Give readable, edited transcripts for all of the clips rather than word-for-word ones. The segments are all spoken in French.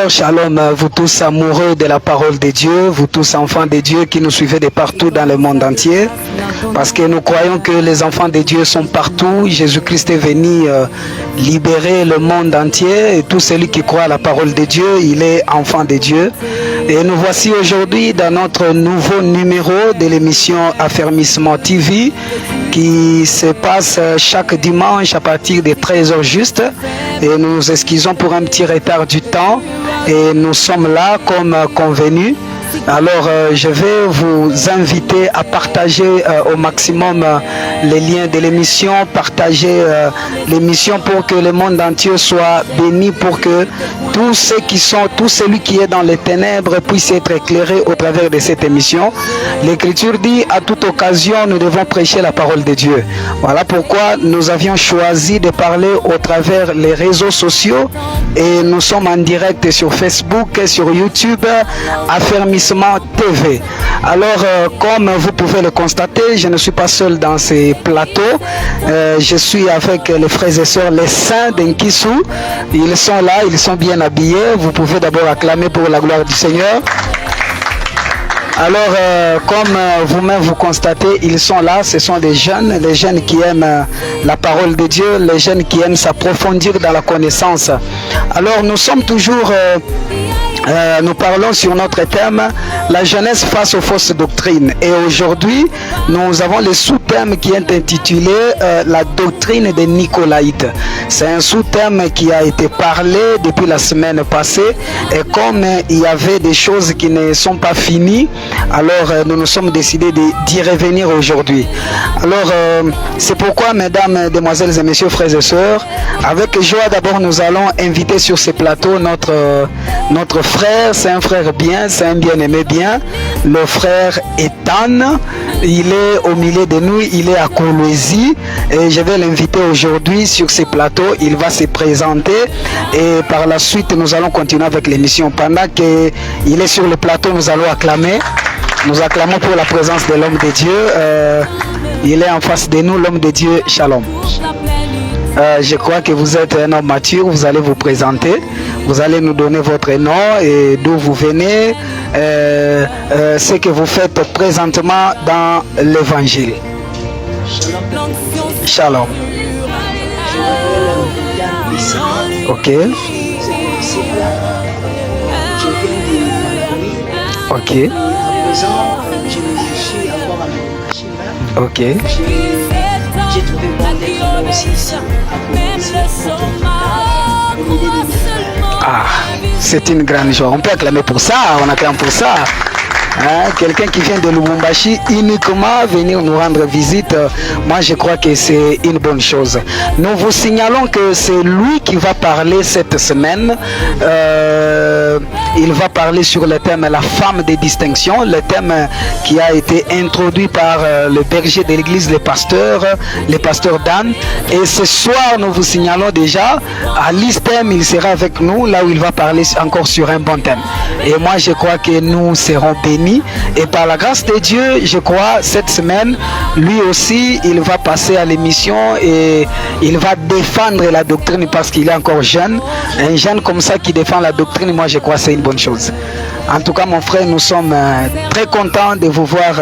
Alors, shalom, vous tous amoureux de la parole de Dieu, vous tous enfants de Dieu qui nous suivez de partout dans le monde entier, parce que nous croyons que les enfants de Dieu sont partout. Jésus-Christ est venu libérer le monde entier, et tout celui qui croit à la parole de Dieu, il est enfant de Dieu. Et nous voici aujourd'hui dans notre nouveau numéro de l'émission Affermissement TV, qui se passe chaque dimanche à partir de 13h juste. Et nous nous excusons pour un petit retard du temps. Et nous sommes là comme convenu. Alors je vais vous inviter à partager au maximum les liens de l'émission, partager l'émission pour que le monde entier soit béni, pour que tout celui qui est dans les ténèbres puisse être éclairé au travers de cette émission. L'Écriture dit à toute occasion nous devons prêcher la parole de Dieu. Voilà pourquoi nous avions choisi de parler au travers les réseaux sociaux, et nous sommes en direct sur Facebook et sur YouTube, Affermissement TV. Alors, comme vous pouvez le constater, je ne suis pas seul dans ces plateaux. Je suis avec les frères et sœurs, les saints d'Nkissou. Ils sont là, ils sont bien habillés. Vous pouvez d'abord acclamer pour la gloire du Seigneur. Alors, comme vous-même vous constatez, ils sont là, ce sont des jeunes, les jeunes qui aiment la parole de Dieu, les jeunes qui aiment s'approfondir dans la connaissance. Alors, nous sommes toujours... nous parlons sur notre thème, la jeunesse face aux fausses doctrines. Et aujourd'hui, nous avons le sous-thème qui est intitulé la doctrine des Nicolaïtes. C'est un sous-thème qui a été parlé depuis la semaine passée. Et comme il y avait des choses qui ne sont pas finies, alors nous nous sommes décidés d'y revenir aujourd'hui. Alors, c'est pourquoi, mesdames, demoiselles et messieurs, frères et sœurs, avec joie d'abord nous allons inviter sur ce plateau notre frère, c'est un frère bien, c'est un bien-aimé bien, le frère Ethan. Il est au milieu de nous, il est à Kolwezi, et je vais l'inviter aujourd'hui sur ce plateau. Il va se présenter et par la suite nous allons continuer avec l'émission. Pendant qu'il est sur le plateau, nous allons acclamer. Nous acclamons pour la présence de l'homme de Dieu. Il est en face de nous, l'homme de Dieu. Shalom. Je crois que vous êtes un homme mature, vous allez vous présenter, vous allez nous donner votre nom et d'où vous venez, ce que vous faites présentement dans l'évangile. Shalom. Ok. Ok. Ok. J'ai trouvé bon d'être aussi ici. Ah, c'est une grande joie. On peut acclamer pour ça, on acclame pour ça. Hein, quelqu'un qui vient de Lubumbashi uniquement venir nous rendre visite, moi je crois que c'est une bonne chose. Nous vous signalons que c'est lui qui va parler cette semaine. Il va parler sur le thème la femme des distinctions, le thème qui a été introduit par le berger de l'église, le pasteur Dan. Et ce soir, nous vous signalons déjà, à l'ISTEM, il sera avec nous, là où il va parler encore sur un bon thème. Et moi, je crois que nous serons bénis. Et par la grâce de Dieu, je crois, cette semaine, lui aussi, il va passer à l'émission et il va défendre la doctrine parce qu'il est encore jeune. Un jeune comme ça qui défend la doctrine, moi, je crois que c'est une bonne chose. En tout cas, mon frère, nous sommes très contents de vous voir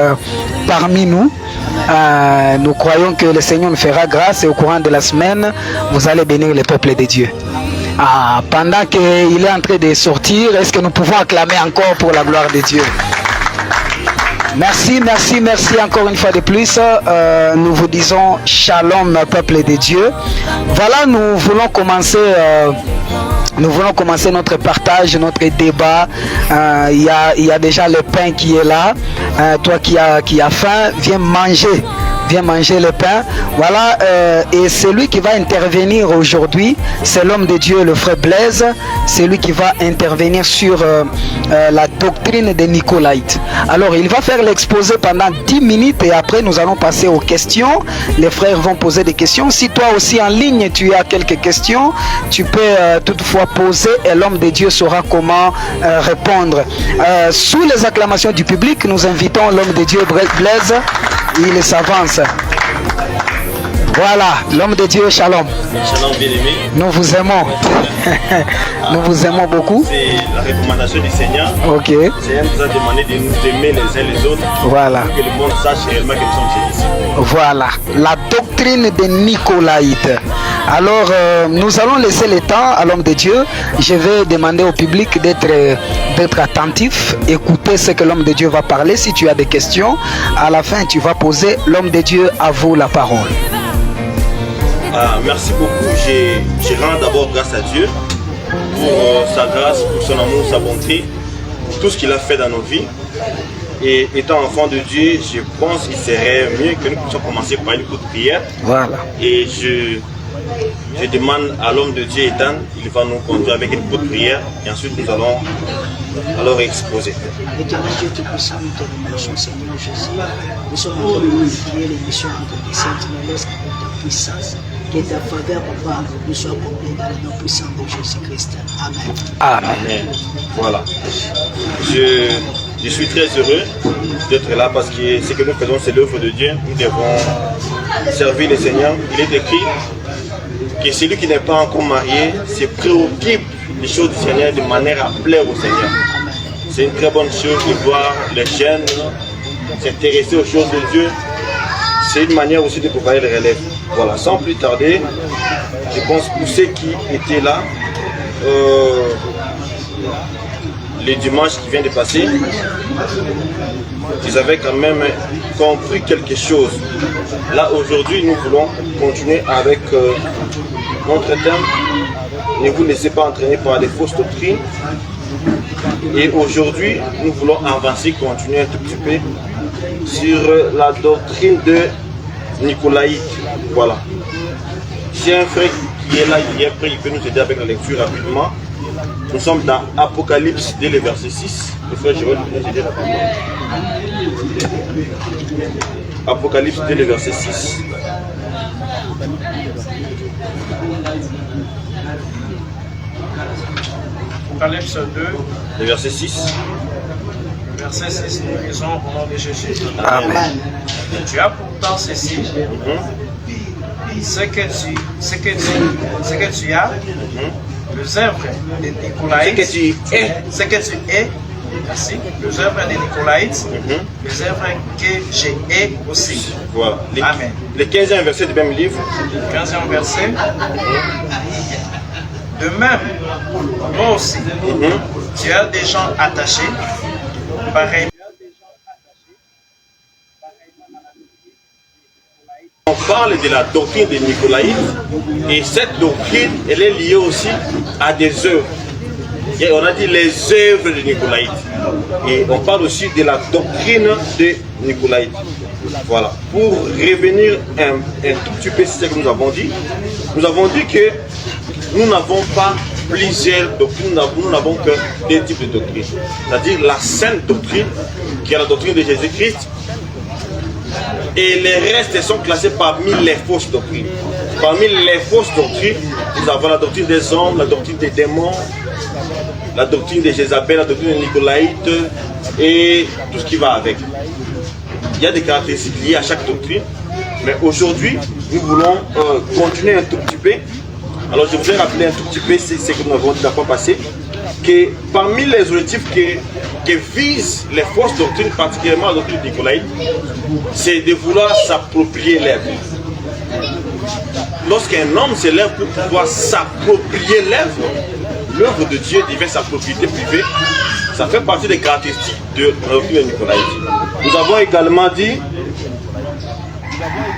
parmi nous. Nous croyons que le Seigneur nous fera grâce et au courant de la semaine, vous allez bénir le peuple de Dieu. Pendant qu'il est en train de sortir, est-ce que nous pouvons acclamer encore pour la gloire de Dieu? Merci, merci, merci encore une fois de plus. Nous vous disons shalom, peuple de Dieu. Voilà, nous voulons commencer notre partage, notre débat. Il y a déjà le pain qui est là. Toi qui as faim, viens manger. Viens manger le pain. Voilà, et celui qui va intervenir aujourd'hui, c'est l'homme de Dieu, le frère Blaise. C'est lui qui va intervenir sur la doctrine des Nicolaïtes. Alors, il va faire l'exposé pendant 10 minutes et après, nous allons passer aux questions. Les frères vont poser des questions. Si toi aussi en ligne, tu as quelques questions, tu peux toutefois poser et l'homme de Dieu saura comment répondre. Sous les acclamations du public, nous invitons l'homme de Dieu, Blaise. Il s'avance. Voilà, l'homme de Dieu, shalom. Shalom bien-aimé. Nous vous aimons. Nous vous aimons beaucoup. C'est la recommandation du Seigneur. Ok. Le Seigneur nous a demandé de nous aimer les uns les autres. Voilà. Pour que le monde sache réellement que nous sommes ses disciples. Voilà, la doctrine des Nicolaïtes. Alors, nous allons laisser le temps à l'homme de Dieu. Je vais demander au public d'être attentif, écouter ce que l'homme de Dieu va parler. Si tu as des questions, à la fin, tu vas poser. L'homme de Dieu, à vous la parole. Merci beaucoup. Je rends d'abord grâce à Dieu pour sa grâce, pour son amour, sa bonté, pour tout ce qu'il a fait dans nos vies. Et étant enfant de Dieu, je pense qu'il serait mieux que nous puissions commencer par une courte prière. Voilà. Et je demande à l'homme de Dieu, Ethan, il va nous conduire avec une courte prière. Et ensuite, nous allons alors exposer. Éternel Dieu Tout-Puissant, nous te remercions, Seigneur Jésus. Nous sommes en train de prier l'émission entre les saintes, mais laisse avec ta puissance. Que ta faveur, Papa, nous soit complète dans le nom puissant de Jésus-Christ. Amen. Amen. Voilà. Je suis très heureux d'être là parce que ce que nous faisons, c'est l'œuvre de Dieu. Nous devons servir le Seigneur. Il est écrit que celui qui n'est pas encore marié se préoccupe des choses du Seigneur de manière à plaire au Seigneur. C'est une très bonne chose de voir les jeunes s'intéresser aux choses de Dieu. C'est une manière aussi de préparer le relève. Voilà, sans plus tarder, je pense que ceux qui étaient là, les dimanches qui viennent de passer, ils avaient quand même compris quelque chose. Là, aujourd'hui, nous voulons continuer avec notre thème. Ne vous laissez pas entraîner par des fausses doctrines. Et aujourd'hui, nous voulons avancer, continuer un tout petit peu sur la doctrine de Nicolaïte. Voilà. Si un frère qui est là, qui est prêt, il peut nous aider avec la lecture rapidement. Nous sommes dans Apocalypse dès le verset 6. Le frère Jérôme nous aider rapidement. Apocalypse dès le verset 6. Apocalypse 2, le verset 6. verset 6, nous lisons au nom de Jésus. Amen. Tu as pourtant ceci, ce que tu as, les œuvres de Nicolaïtes, ce que tu es, merci, les œuvres de Nicolaïtes, les œuvres que j'ai aussi. Voilà. Amen. Le 15e verset du même livre. Le 15e verset. De même, moi aussi, tu as des gens attachés, pareil. On parle de la doctrine de Nicolaïte et cette doctrine, elle est liée aussi à des œuvres. Et on a dit les œuvres de Nicolaïte. Et on parle aussi de la doctrine de Nicolaïte. Voilà. Pour revenir un tout petit peu sur ce que nous avons dit que nous n'avons pas plusieurs doctrines, nous n'avons que deux types de doctrines. C'est-à-dire la sainte doctrine, qui est la doctrine de Jésus-Christ, et les restes sont classés parmi les fausses doctrines. Parmi les fausses doctrines, nous avons la doctrine des hommes, la doctrine des démons, la doctrine de Jézabel, la doctrine de Nicolaïte et tout ce qui va avec. Il y a des caractéristiques liées à chaque doctrine, mais aujourd'hui, nous voulons continuer un tout petit peu. Alors je voudrais rappeler un tout petit peu ce que nous avons dit la fois passée, que parmi les objectifs que visent les fausses doctrines, particulièrement la doctrine Nicolaïte, c'est de vouloir s'approprier l'œuvre. Lorsqu'un homme se lève pour pouvoir s'approprier l'œuvre de Dieu devient sa propriété privée. Ça fait partie des caractéristiques de la doctrine Nicolaïte. Nous avons également dit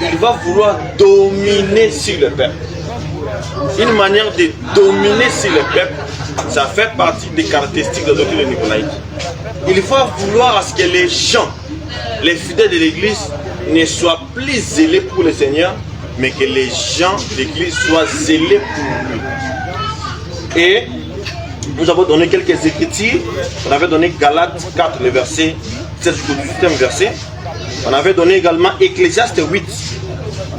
qu'il va vouloir dominer sur le peuple. Une manière de dominer sur le peuple, ça fait partie des caractéristiques de la doctrine de Nicolaïte. Il va vouloir à ce que les gens, les fidèles de l'église, ne soient plus zélés pour le Seigneur, mais que les gens de l'église soient zélés pour lui. Et nous avons donné quelques écritures. On avait donné Galates 4, le verset 7 jusqu'au 18e verset. On avait donné également Ecclésiaste 8,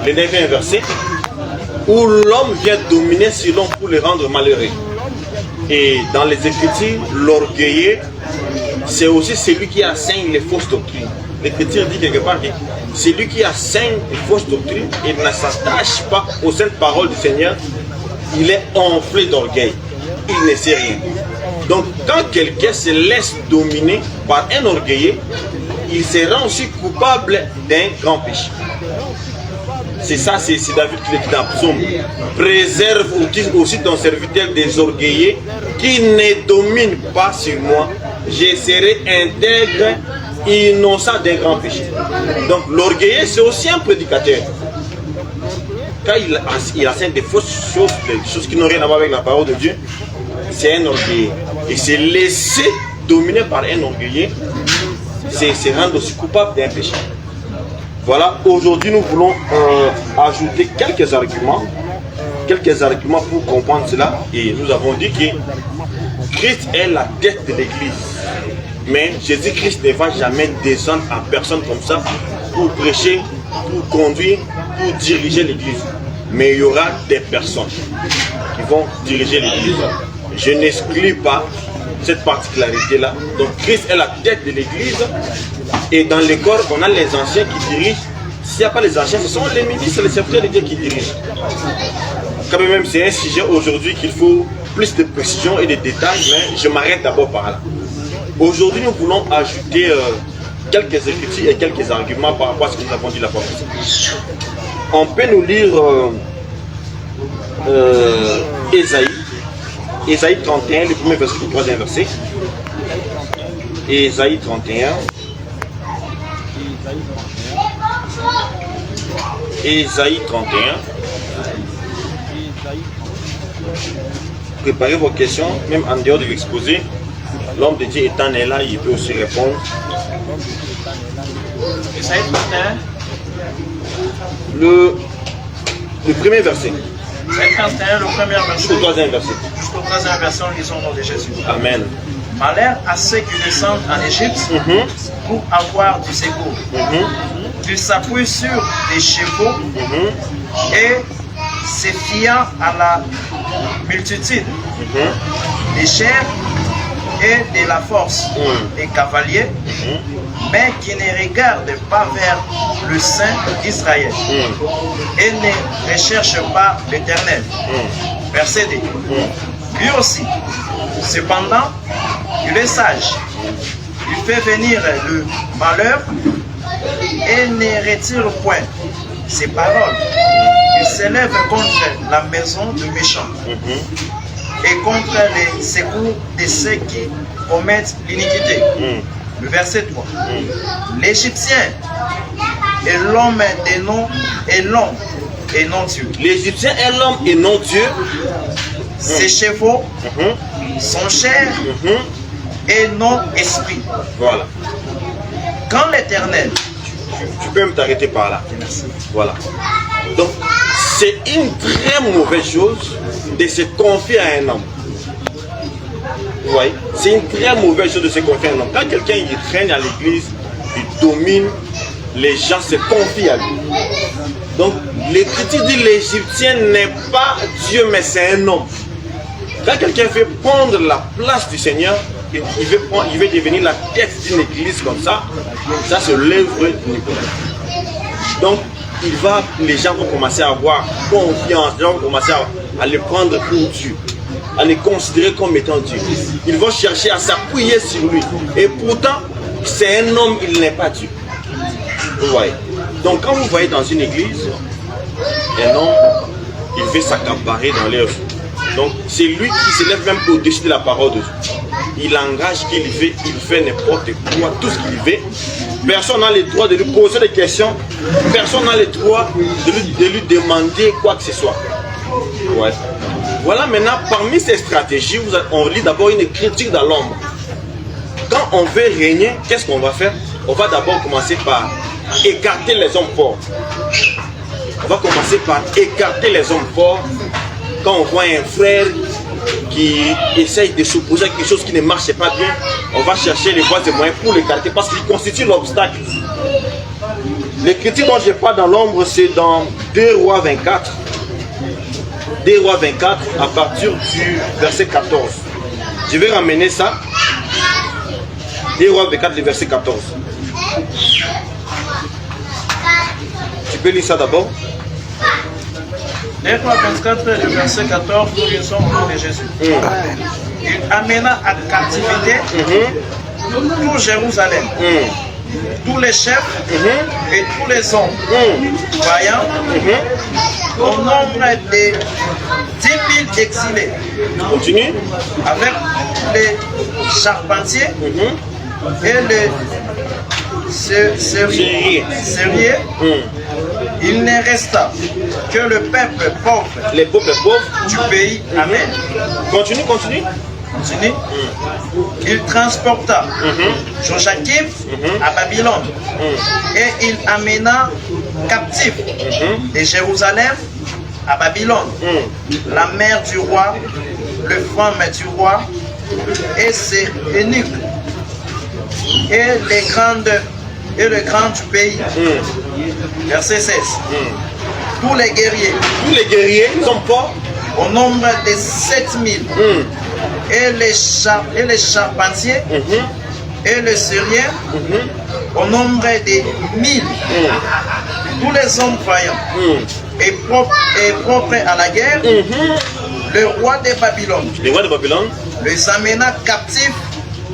le 9e verset, où l'homme vient dominer sur l'homme pour le rendre malheureux. Et dans les Écritures, l'orgueilleux, c'est aussi celui qui enseigne les fausses doctrines. l'Écriture dit quelque part que celui qui enseigne une fausse doctrine et ne s'attache pas aux saintes paroles du Seigneur, il est enflé d'orgueil. Il ne sait rien. Donc, quand quelqu'un se laisse dominer par un orgueilleux, il se rend aussi coupable d'un grand péché. C'est ça, c'est David qui le dit dans Psaume. Préserve aussi ton serviteur des orgueilleux qui ne dominent pas sur moi. Je serai intègre, innocent d'un grand péché. Donc, l'orgueilleux, c'est aussi un prédicateur. Quand il enseigne des fausses choses, des choses qui n'ont rien à voir avec la parole de Dieu, c'est un orgueilleux. Et se laisser dominer par un orgueilleux, c'est se rendre aussi coupable d'un péché. Voilà, aujourd'hui nous voulons ajouter quelques arguments pour comprendre cela. Et nous avons dit que Christ est la tête de l'Église. Mais Jésus-Christ ne va jamais descendre en personne comme ça pour prêcher, pour conduire, pour diriger l'Église. Mais il y aura des personnes qui vont diriger l'Église. Je n'exclus pas cette particularité-là. Donc Christ est la tête de l'Église. Et dans les corps, on a les anciens qui dirigent. S'il n'y a pas les anciens, ce sont les ministres, les serviteurs de Dieu qui dirigent. Quand même, c'est un sujet aujourd'hui qu'il faut plus de précision et de détails, mais je m'arrête d'abord par là. Aujourd'hui, nous voulons ajouter quelques écritures et quelques arguments par rapport à ce que nous avons dit la fois passée. On peut nous lire Ésaïe 31, le premier verset, le troisième verset. Ésaïe 31. Ésaïe 31. Préparez vos questions, même en dehors de l'exposé. L'homme de Dieu étant là, il peut aussi répondre. Ésaïe 31. Le premier verset. Ésaïe 31, le premier verset. Jusqu'au troisième verset. Jusqu'au troisième verset, nous lisons au nom de Jésus. Amen. Malheur à ceux qui descendent en Égypte pour avoir du secours. Ils s'appuient sur des chevaux et se fiant à la multitude des chairs et de la force des cavaliers, mais qui ne regardent pas vers le Saint d'Israël et ne recherchent pas l'Éternel. Verset 2. Lui aussi, cependant, il est sage. Il fait venir le malheur et ne retire point ses paroles. Il s'élève contre la maison du méchant et contre les secours de ceux qui commettent l'iniquité. Le verset 3. L'Égyptien est l'homme et non Dieu. L'Égyptien est l'homme et non Dieu. Ses chevaux sont chair et non esprit. Voilà. Quand l'Éternel... Tu peux me t'arrêter par là. Voilà. Donc, c'est une très mauvaise chose de se confier à un homme. Vous voyez? C'est une très mauvaise chose de se confier à un homme. Quand quelqu'un il traîne à l'église, il domine, les gens se confient à lui. Donc, l'Écriture dit l'Égyptien n'est pas Dieu, mais c'est un homme. Quand quelqu'un veut prendre la place du Seigneur, il veut devenir la tête d'une église comme ça c'est l'œuvre de Nicolas. Donc, les gens vont commencer à avoir confiance, les gens vont commencer à le prendre pour Dieu, à le considérer comme étant Dieu. Ils vont chercher à s'appuyer sur lui. Et pourtant, c'est un homme, il n'est pas Dieu. Vous voyez. Donc, quand vous voyez dans une église, un homme, il veut s'accaparer dans l'œuvre. Donc, c'est lui qui s'élève même au-dessus de la parole de Dieu. Il engage qu'il veut, il fait n'importe quoi, tout ce qu'il veut. Personne n'a le droit de lui poser des questions. Personne n'a le droit de lui demander quoi que ce soit. Ouais. Voilà maintenant, parmi ces stratégies, on lit d'abord une critique dans l'ombre. Quand on veut régner, qu'est-ce qu'on va faire? On va d'abord commencer par écarter les hommes forts. On va commencer par écarter les hommes forts. Quand on voit un frère qui essaye de s'opposer à quelque chose qui ne marche pas bien, on va chercher les voies et moyens pour l'écarter parce qu'il constitue l'obstacle. L'écriture dont je parle dans l'ombre, c'est dans 2 Rois 24. 2 Rois 24 à partir du verset 14. Je vais ramener ça. 2 Rois 24, le verset 14. Tu peux lire ça d'abord? Lettre 24, le verset 14, nous lisons au nom de Jésus. Il amena à captivité tout Jérusalem, tous les chefs et tous les hommes voyants, au nombre de 10 000 exilés. Continue. Avec les charpentiers et les serriers. Il ne resta que le peuple pauvre, Les peuples pauvres. du pays. Amen. Continue. Continue. Il transporta Joachim à Babylone et il amena captif de Jérusalem à Babylone la mère du roi, le femme du roi et ses eunuques et le grand du pays. Verset 16. Tous les guerriers, Ils sont forts. au nombre de 7000 et les charpentiers et les serriers au nombre de 1000. Tous les hommes voyants et propres à la guerre, le roi de Babylone Les rois de Babylone. les amena captifs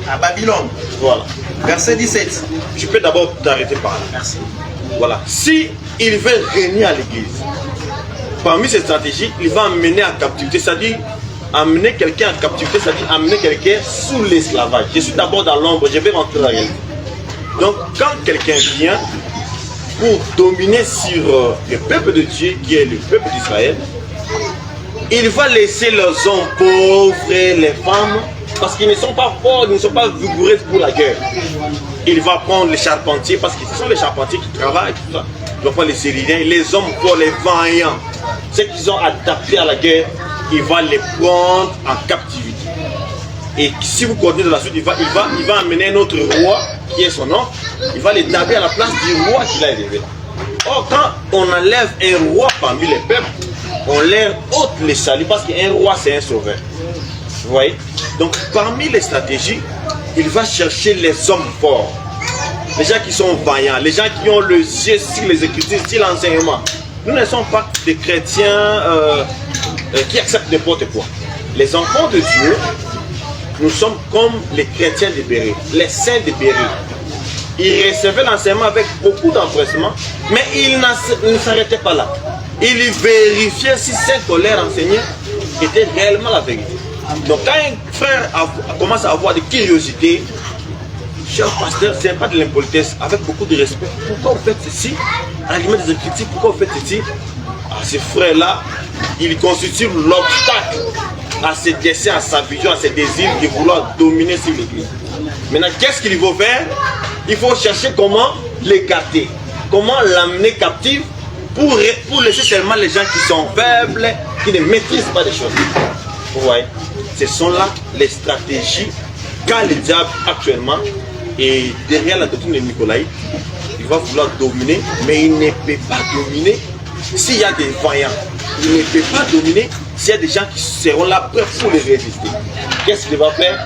à Babylone. Voilà. Verset 17. Je peux d'abord t'arrêter par là. Merci. Voilà. Si il veut régner à l'église, parmi ses stratégies, il va amener en captivité, c'est-à-dire amener quelqu'un en captivité, c'est-à-dire amener quelqu'un sous l'esclavage. Je suis d'abord dans l'ombre, je vais rentrer dans la réalité. Donc, quand quelqu'un vient pour dominer sur le peuple de Dieu, qui est le peuple d'Israël, il va laisser les hommes pauvres, les femmes, parce qu'ils ne sont pas forts, ils ne sont pas vigoureux pour la guerre. Il va prendre les charpentiers, parce que ce sont les charpentiers qui travaillent, tout ça. Il va prendre les Syriens, les hommes pour les vaillants, ceux qui sont adaptés à la guerre, il va les prendre en captivité. Et si vous continuez de la suite, il va amener un autre roi, qui est son nom, il va les taper à la place du roi qu'il a élevé. Or, quand on enlève un roi parmi les peuples, on leur ôte les saluts, parce qu'un roi, c'est un sauveur. Vous voyez? Donc, parmi les stratégies, il va chercher les hommes forts, les gens qui sont vaillants, les gens qui ont le yeux sur les Écritures, sur l'enseignement. Nous ne sommes pas des chrétiens qui acceptent n'importe quoi. Les enfants de Dieu, nous sommes comme les chrétiens de Béryl, les saints de Béryl. Ils recevaient l'enseignement avec beaucoup d'empressement, mais ils ne s'arrêtaient pas là. Ils vérifiaient si ce qu'on leur enseignait était réellement la vérité. Donc quand un frère commence à avoir des curiosités, cher pasteur, ce n'est pas de l'impolitesse, avec beaucoup de respect. Pourquoi vous faites ceci? À la limite des Écritures, pourquoi vous faites ceci? Ces frères-là, ils constituent l'obstacle à ses desseins, à sa vision, à ses désirs de vouloir dominer sur l'Église. Maintenant, qu'est-ce qu'il faut faire? Il faut chercher comment l'écarter, comment l'amener captif pour laisser seulement les gens qui sont faibles, qui ne maîtrisent pas les choses. Vous voyez? Ce sont là les stratégies qu'a le diable actuellement. Et derrière la doctrine de Nicolaïte, il va vouloir dominer, mais il ne peut pas dominer s'il y a des vaillants. Il ne peut pas dominer s'il y a des gens qui seront là prêts pour les résister. Qu'est-ce qu'il va faire?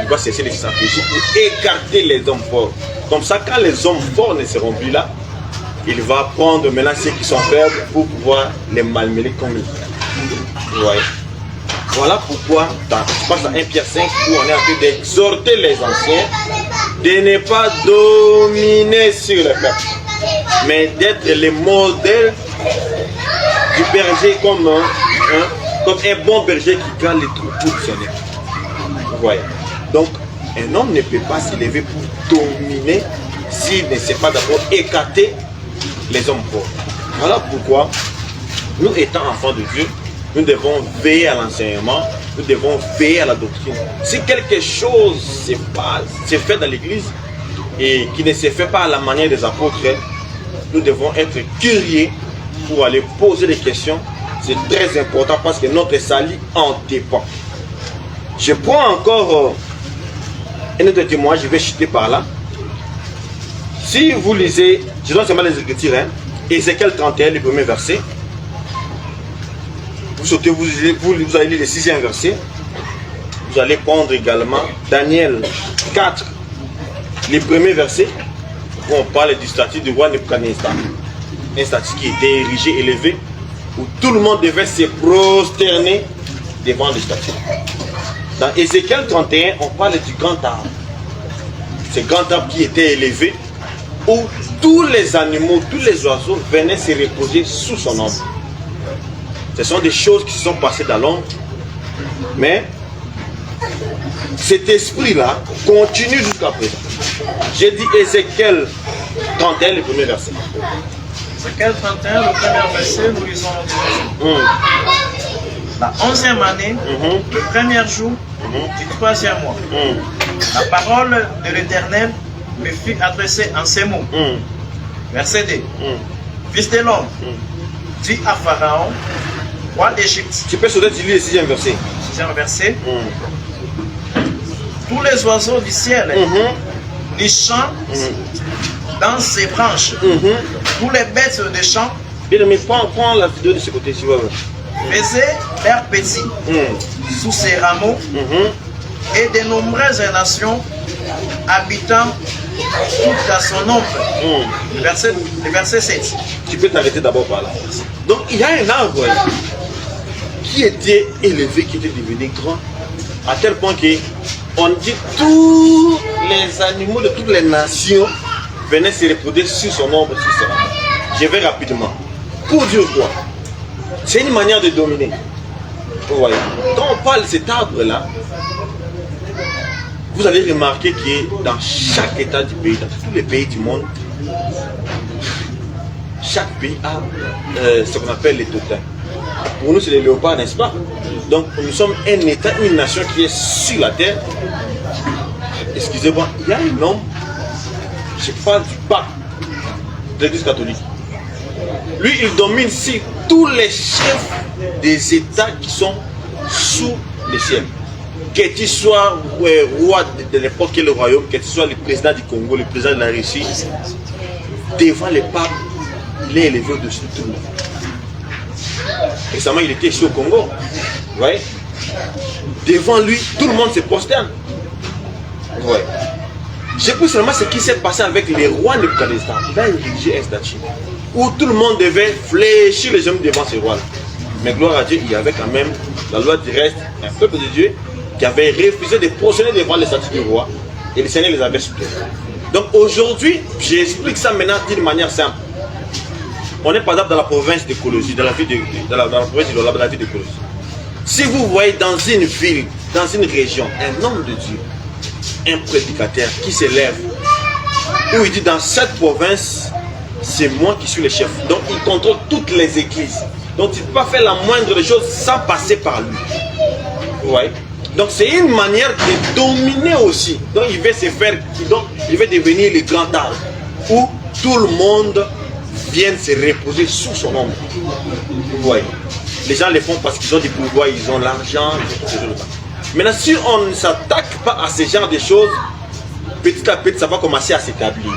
Il va cesser les stratégies pour écarter les hommes forts. Comme ça, quand les hommes forts ne seront plus là, il va prendre maintenant ceux qui sont faibles pour pouvoir les malmener comme il veut. Vous voyez? Voilà pourquoi, je pense à 1 Pierre 5, où on est en train d'exhorter les anciens de ne pas dominer sur le peuple, mais d'être les modèles du berger comme un bon berger qui garde les troupeaux de son équipe. Vous voyez? Donc, un homme ne peut pas s'élever pour dominer s'il ne sait pas d'abord écarter les hommes forts. Voilà pourquoi, nous étant enfants de Dieu, nous devons veiller à l'enseignement, nous devons veiller à la doctrine. Si quelque chose se fait dans l'église et qui ne se fait pas à la manière des apôtres, nous devons être curieux pour aller poser des questions. C'est très important parce que notre salut en dépend. Je prends encore un autre témoignage, je vais chuter par là. Si vous lisez, je donne seulement les Écritures, Ézéchiel 31, le premier verset. Vous sautez, vous allez lire le 6e verset. Vous allez prendre également Daniel 4, le premier verset. où on parle du statut du roi Nebuchadnezzar. Un statut qui était érigé, élevé, où tout le monde devait se prosterner devant le statut. Dans Ézéchiel 31, on parle du grand arbre. Ce grand arbre qui était élevé, où tous les animaux, tous les oiseaux venaient se reposer sous son ombre. Ce sont des choses qui se sont passées dans l'ombre, mais cet esprit-là continue jusqu'à présent. J'ai dit Ézéchiel 31, le premier verset. Ézéchiel 31, le premier verset, nous lisons. La 11e année, le premier jour du 3e mois, la parole de l'Éternel me fut adressée en ces mots. Verset 2. Fils de l'homme, dis à Pharaon, roi d'Égypte. Tu peux sauter, tu lis le 6e verset. 6e verset. Tous les oiseaux du ciel nichant dans ses branches, tous les bêtes des champs, bien mais prends la vidéo de ce côté, si vous voulez. faisaient leur petit sous ses rameaux, et de nombreuses nations habitant tout à son ombre. Le verset 7. Tu peux t'arrêter d'abord par là. Donc il y a un arbre qui était élevé, qui était devenu grand, à tel point que on dit tous les animaux de toutes les nations venaient se reposer sur son ombre, sur son arbre. Je vais rapidement. Pour dire quoi? C'est une manière de dominer. Vous voyez. Quand on parle de cet arbre-là, vous allez remarquer que dans chaque état du pays, dans tous les pays du monde, chaque pays a ce qu'on appelle les totems. Pour nous, c'est les léopards, n'est-ce pas? Donc, nous sommes un état, une nation qui est sur la terre. Excusez-moi, il y a un homme, je parle du pape de l'Église catholique. Lui, il domine sur tous les chefs des états qui sont sous le ciel. Que tu sois roi de n'importe quel royaume, que tu sois le président du Congo, le président de la Russie, devant le pape, il est élevé au-dessus de tout le monde. Récemment, il était ici au Congo. Vous voyez? Devant lui, tout le monde se prosterne. Vous voyez? J'ai pris seulement ce qui s'est passé avec les rois Nebuchadnezzar. Il a érigé un statut où tout le monde devait fléchir les jambes devant ce roi. Mais gloire à Dieu, il y avait quand même la loi du reste, un peuple de Dieu qui avait refusé de prosterner devant les statues du roi, et le Seigneur les avait soutenus. Donc aujourd'hui, j'explique ça maintenant d'une manière simple. On est par exemple dans la province de Colosie, dans la ville de la province de la ville de Colosie. Si vous voyez dans une ville, dans une région, un homme de Dieu, un prédicateur qui s'élève, où il dit dans cette province, c'est moi qui suis le chef. Donc il contrôle toutes les églises. Donc il ne peut pas faire la moindre des choses sans passer par lui. Vous voyez? Donc c'est une manière de dominer aussi. Donc il veut se faire, donc il veut devenir le grand arbre où tout le monde vient se reposer sous son ombre. Vous voyez? Les gens le font parce qu'ils ont du pouvoir, ils ont l'argent. Maintenant, si on ne s'attaque pas à ce genre de choses, petit à petit, ça va commencer à s'établir.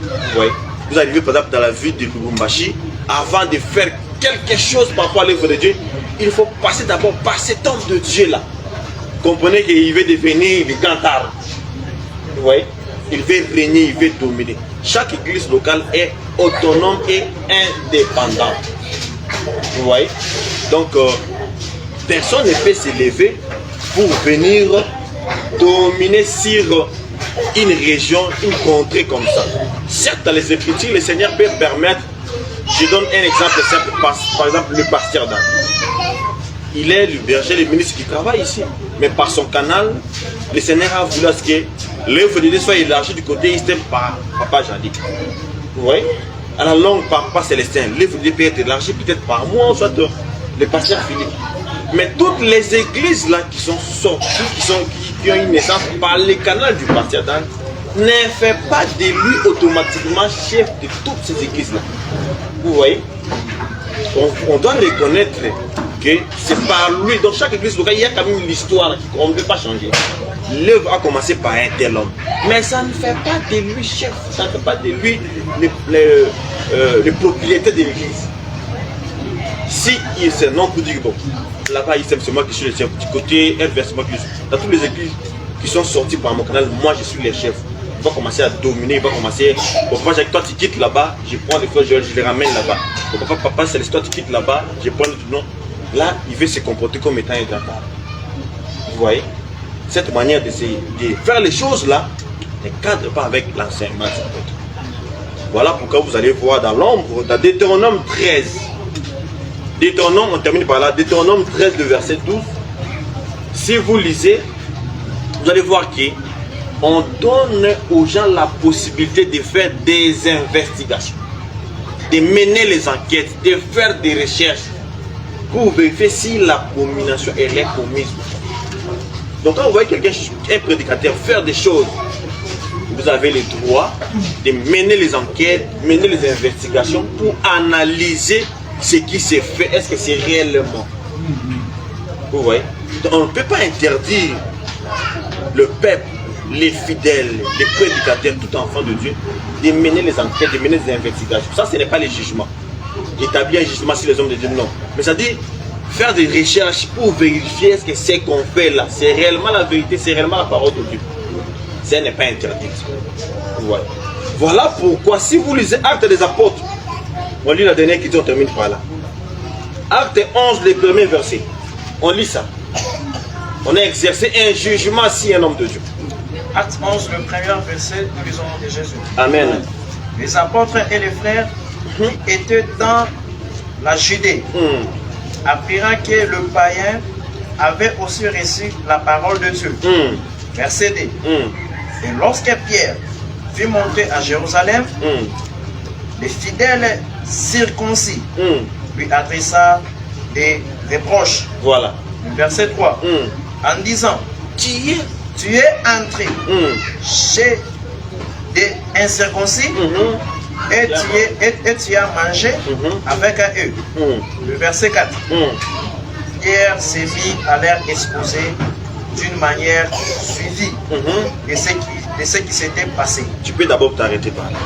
Vous voyez? Vous arrivez par exemple dans la ville de Lubumbashi, avant de faire quelque chose par rapport à l'œuvre de Dieu, il faut passer d'abord par cet homme de Dieu là. Comprenez qu'il veut devenir le grand arbre. Vous voyez? Il veut régner, il veut dominer. Chaque église locale est autonome et indépendante. Vous voyez? Donc, personne ne peut s'élever pour venir dominer sur une région, une contrée comme ça. Certes, dans les Écritures, le Seigneur peut permettre, je donne un exemple simple, par exemple le pasteur Dan. Il est le berger, le ministre qui travaille ici. Mais par son canal, le Seigneur a voulu que l'œuvre de Dieu soit élargie du côté externe par Papa Jandik. Vous voyez? À la longue, par Papa Célestin, l'œuvre de Dieu peut être élargie peut-être par moi, soit le pasteur Philippe. Mais toutes les églises là qui sont sorties, qui ont une naissance par le canal du pasteur Dan, ne fait pas de lui automatiquement chef de toutes ces églises là. Vous voyez? On doit reconnaître que c'est par lui. Dans chaque église locale, il y a quand même l'histoire qu'on ne peut pas changer. L'œuvre a commencé par un tel homme. Mais ça ne fait pas de lui chef, ça ne fait pas de lui le propriétaire de l'église. Si il se non pour dire bon, là-bas il c'est moi qui suis le chef, du côté inverse, moi qui suis. Dans toutes les églises qui sont sorties par mon canal, moi je suis le chef. il va commencer à dominer, il va commencer. Bon, papa, Jacques, toi tu quittes là-bas, je prends les frères Joël, je les ramène là-bas. Bon, papa, c'est toi tu quittes là-bas, je prends le nom. Là, il veut se comporter comme étant un grand. Vous voyez? Cette manière de faire les choses là ne cadre pas avec l'enseignement. Voilà pourquoi vous allez voir dans l'ombre, dans Deutéronome 13. Deutéronome, on termine par là, Deutéronome 13, le verset 12. Si vous lisez, vous allez voir qu'on donne aux gens la possibilité de faire des investigations, de mener les enquêtes, de faire des recherches pour vérifier si l'abomination elle est commise. Donc quand vous voyez quelqu'un, un prédicateur, faire des choses, vous avez le droit de mener les enquêtes, mener les investigations pour analyser ce qui s'est fait. Est-ce que c'est réellement? Vous voyez? Donc, on ne peut pas interdire le peuple, les fidèles, les prédicateurs, tout enfant de Dieu, de mener les enquêtes, de mener les investigations. Ça, ce n'est pas le jugement. Établir un jugement sur les hommes de Dieu, non. Mais ça dit faire des recherches pour vérifier est-ce que ce qu'on fait là, c'est réellement la vérité, c'est réellement la parole de Dieu. Ça n'est pas interdit. Ouais. Voilà pourquoi, si vous lisez Actes des Apôtres, on lit la dernière qui dit, on termine par là. Acte 11, les premiers versets. On lit ça. On a exercé un jugement si un homme de Dieu. Acte 11, le premier verset, nous lisons de Jésus. Amen. Les apôtres et les frères qui étaient dans la Judée apprirent que le païen avait aussi reçu la parole de Dieu. Verset 2. Et lorsque Pierre fut monté à Jérusalem, les fidèles circoncis lui adressa des reproches. Voilà. Verset 3. En disant, tu es entré chez des incirconcis et tu as mangé avec eux. Le verset 4. Pierre s'est mis à leur exposer d'une manière suivie de ce qui s'était passé. Tu peux d'abord t'arrêter par là.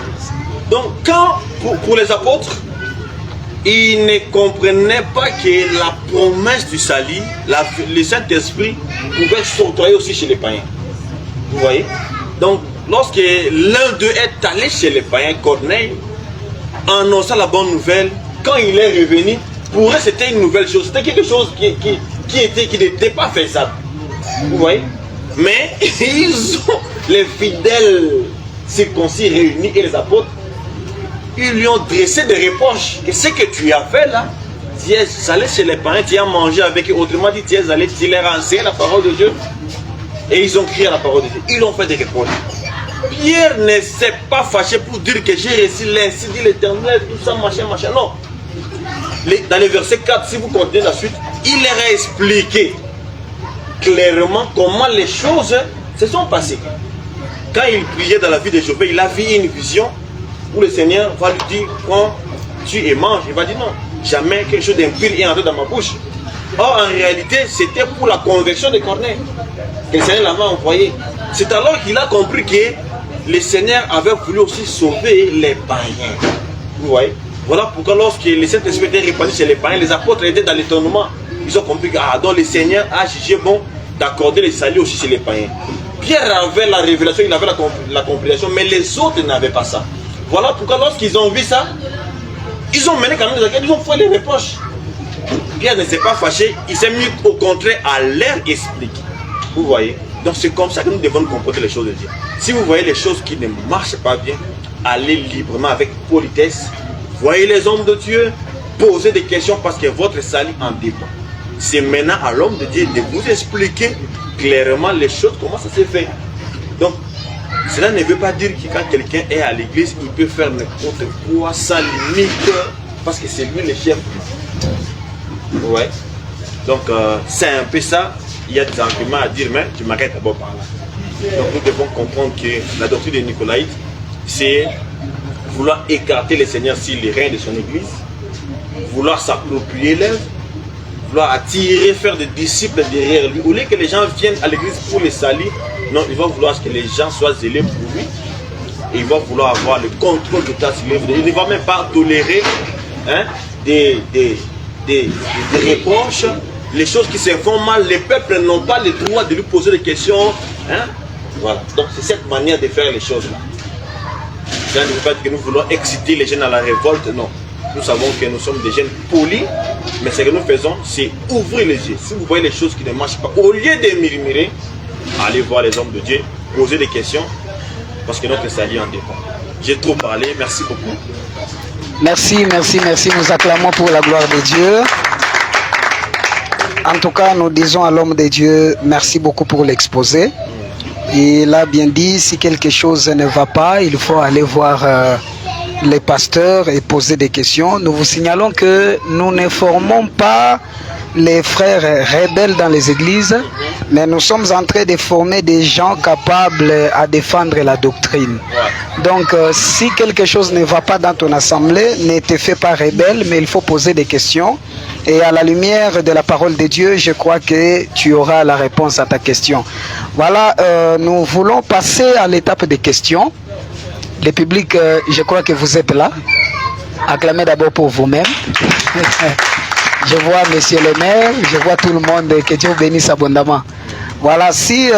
Donc, quand, pour les apôtres, ils ne comprenaient pas que la promesse du salut, le Saint-Esprit pouvait s'octroyer aussi chez les païens. Vous voyez? Donc, lorsque l'un d'eux est allé chez les païens, Corneille, annonçant la bonne nouvelle, quand il est revenu, pour eux c'était une nouvelle chose. C'était quelque chose qui n'était pas faisable. Vous voyez? Mais ils ont, les fidèles circoncis réunis et les apôtres, ils lui ont dressé des reproches. Et ce que tu as fait là, tu es allé chez les parents, tu as mangé avec eux. Autrement dit, tu es allé, tu leur enseigné la parole de Dieu. Et ils ont crié la parole de Dieu. Ils ont fait des reproches. Pierre ne s'est pas fâché pour dire que j'ai reçu l'ainsi dit l'Éternel, tout ça, machin, machin. Non. Dans le verset 4, si vous continuez la suite, il leur a expliqué clairement comment les choses se sont passées. Quand il priait dans la vie de Josué, il a vu une vision où le Seigneur va lui dire quand tu es mange, il va dire non, jamais quelque chose d'impur est entré dans ma bouche. Or en réalité, c'était pour la conversion de Corneille que le Seigneur l'avait envoyé. C'est alors qu'il a compris que le Seigneur avait voulu aussi sauver les païens. Vous voyez? Voilà pourquoi lorsque le Saint-Esprit était répandu chez les païens, les apôtres étaient dans l'étonnement. Ils ont compris que donc le Seigneur a jugé bon d'accorder le salut aussi chez les païens. Pierre avait la révélation, il avait la compréhension, mais les autres n'avaient pas ça. Voilà pourquoi lorsqu'ils ont vu ça, ils ont mené quand même des enquêtes, ils ont fait les reproches. Pierre ne s'est pas fâché, il s'est mis au contraire à leur expliquer. Vous voyez? Donc c'est comme ça que nous devons comporter les choses de Dieu. Si vous voyez les choses qui ne marchent pas bien, allez librement avec politesse. Voyez les hommes de Dieu, posez des questions parce que votre salut en dépend. C'est maintenant à l'homme de Dieu de vous expliquer clairement les choses, comment ça s'est fait. Donc, cela ne veut pas dire que quand quelqu'un est à l'église, il peut faire n'importe quoi sans limite, parce que c'est lui le chef. Ouais. Donc, c'est un peu ça. Il y a des arguments à dire, mais je m'arrête d'abord par là. Donc, nous devons comprendre que la doctrine des Nicolaïtes, c'est vouloir écarter le Seigneur sur les reins de son église, vouloir s'approprier l'œuvre, vouloir attirer, faire des disciples derrière lui. Au lieu que les gens viennent à l'église pour les salir, non, il va vouloir que les gens soient zélés pour lui. Et il va vouloir avoir le contrôle de ta sur l'œuvre. Il ne va même pas tolérer des reproches, les choses qui se font mal. Les peuples n'ont pas le droit de lui poser des questions. Voilà. Donc c'est cette manière de faire les choses là. Cela ne veut pas dire que nous voulons exciter les jeunes à la révolte, non. Nous savons que nous sommes des jeunes polis, mais ce que nous faisons, c'est ouvrir les yeux. Si vous voyez les choses qui ne marchent pas, au lieu de murmurer, allez voir les hommes de Dieu, poser des questions, parce que notre salut en dépend. J'ai trop parlé, merci beaucoup. Merci, merci, merci. Nous acclamons pour la gloire de Dieu. En tout cas, nous disons à l'homme de Dieu, merci beaucoup pour l'exposé. Il a bien dit, si quelque chose ne va pas, il faut aller voir les pasteurs et poser des questions. Nous vous signalons que nous ne formons pas les frères rebelles dans les églises, mais nous sommes en train de former des gens capables à défendre la doctrine. Donc, si quelque chose ne va pas dans ton assemblée, ne te fais pas rebelle, mais il faut poser des questions. Et à la lumière de la parole de Dieu, je crois que tu auras la réponse à ta question. Voilà, nous voulons passer à l'étape des questions. Le public, je crois que vous êtes là. Acclamez d'abord pour vous-même. Je vois monsieur le maire, je vois tout le monde, que Dieu bénisse abondamment. Voilà, si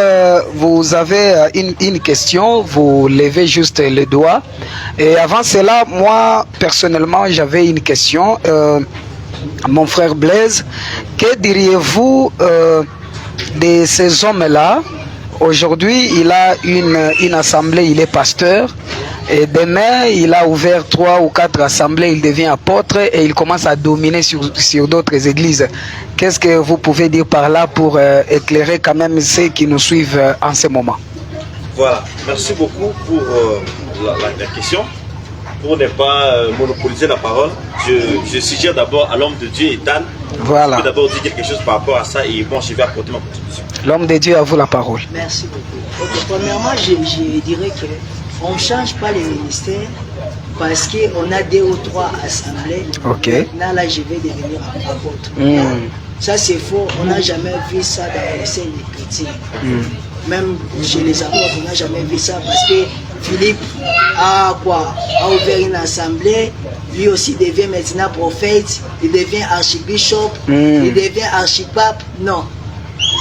vous avez une question, vous levez juste le doigt. Et avant cela, moi, personnellement, j'avais une question. Mon frère Blaise, que diriez-vous de ces hommes-là? Aujourd'hui, il a une assemblée, il est pasteur. Et demain, il a ouvert 3 ou 4 assemblées, il devient apôtre et il commence à dominer sur d'autres églises. Qu'est-ce que vous pouvez dire par là pour éclairer quand même ceux qui nous suivent en ce moment? Voilà, merci beaucoup pour la question. Pour ne pas monopoliser la parole, je suggère d'abord à l'homme de Dieu, Ethan, voilà. de d'abord dire quelque chose par rapport à ça et bon, je vais apporter ma contribution. L'homme de Dieu, à vous la parole. Merci beaucoup. Okay, premièrement, je dirais que on ne change pas les ministères parce qu'on a 2 ou 3 assemblées. Ok. Maintenant, là, je vais devenir un apôtre. Ça, c'est faux. On n'a jamais vu ça dans les scènes chrétiennes. Même chez les apôtres, on n'a jamais vu ça parce que Philippe a ouvert une assemblée. Lui aussi devient maintenant prophète. Il devient archibishop. Il devient archipape. Non.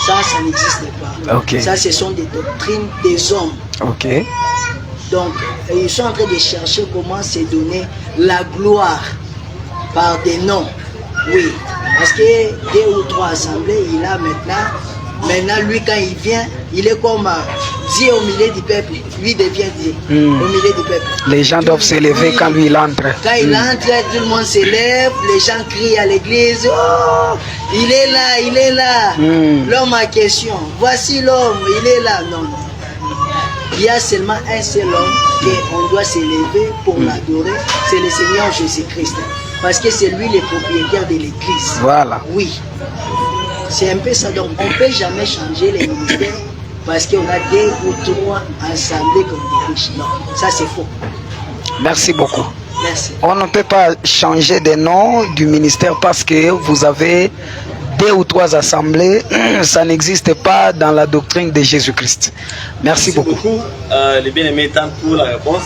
Ça n'existe pas. Okay. Ça, ce sont des doctrines des hommes. Ok. Donc, ils sont en train de chercher comment se donner la gloire par des noms. Oui, parce que 2 ou 3 assemblées, il a maintenant, lui, quand il vient, il est comme Dieu au milieu du peuple. Lui devient Dieu au milieu du peuple. Les gens doivent s'élever quand lui il entre. Quand il entre, tout le monde s'élève, les gens crient à l'église, oh, il est là, il est là. L'homme a question, voici l'homme, il est là. Non, non. Il y a seulement un seul homme qu'on doit s'élever pour l'adorer, c'est le Seigneur Jésus-Christ. Parce que c'est lui le propriétaire de l'église. Voilà. Oui. C'est un peu ça. Donc on ne peut jamais changer les ministères parce qu'on a 2 ou 3 assemblées comme des riches. Non, ça c'est faux. Merci beaucoup. Merci. On ne peut pas changer de nom du ministère parce que vous avez 2 ou 3 assemblées, ça n'existe pas dans la doctrine de Jésus-Christ. Merci beaucoup. Les bien-aimés, tant pour la réponse.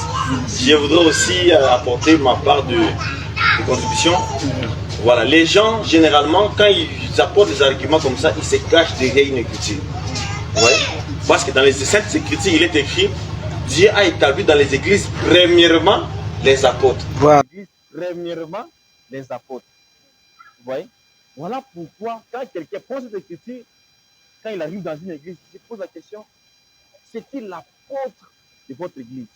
Je voudrais aussi apporter ma part de contribution. Voilà, les gens, généralement, quand ils apportent des arguments comme ça, ils se cachent derrière une écriture. Ouais. Parce que dans les Saintes Écritures, il est écrit, Dieu a établi dans les églises, premièrement, les apôtres. Voilà. Premièrement, les apôtres. Vous voyez? Voilà pourquoi, quand quelqu'un prend cette écriture, quand il arrive dans une église, il se pose la question, c'est-il l'apôtre de votre église?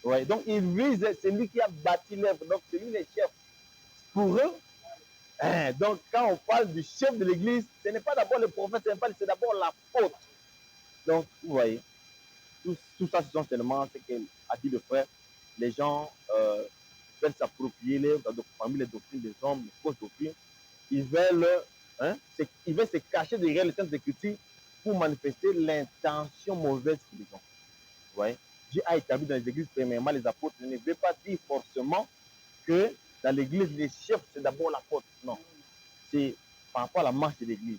Ouais, donc il vise, c'est lui qui a bâti l'œuvre, donc c'est lui le chef. Pour eux, donc quand on parle du chef de l'église, ce n'est pas d'abord le prophète, c'est d'abord l'apôtre. Donc vous voyez, tout ça ce sont seulement ce qu'a dit le frère. Les gens veulent s'approprier l'œuvre parmi les doctrines des hommes, les fausses doctrines. Ils veulent se cacher derrière les Saintes Écritures pour manifester l'intention mauvaise qu'ils ont. Vous voyez? Dieu a établi dans les églises premièrement les apôtres. Je ne veut pas dire forcément que dans l'église, les chefs, c'est d'abord l'apôtre. Non. C'est par rapport à la marche de l'église.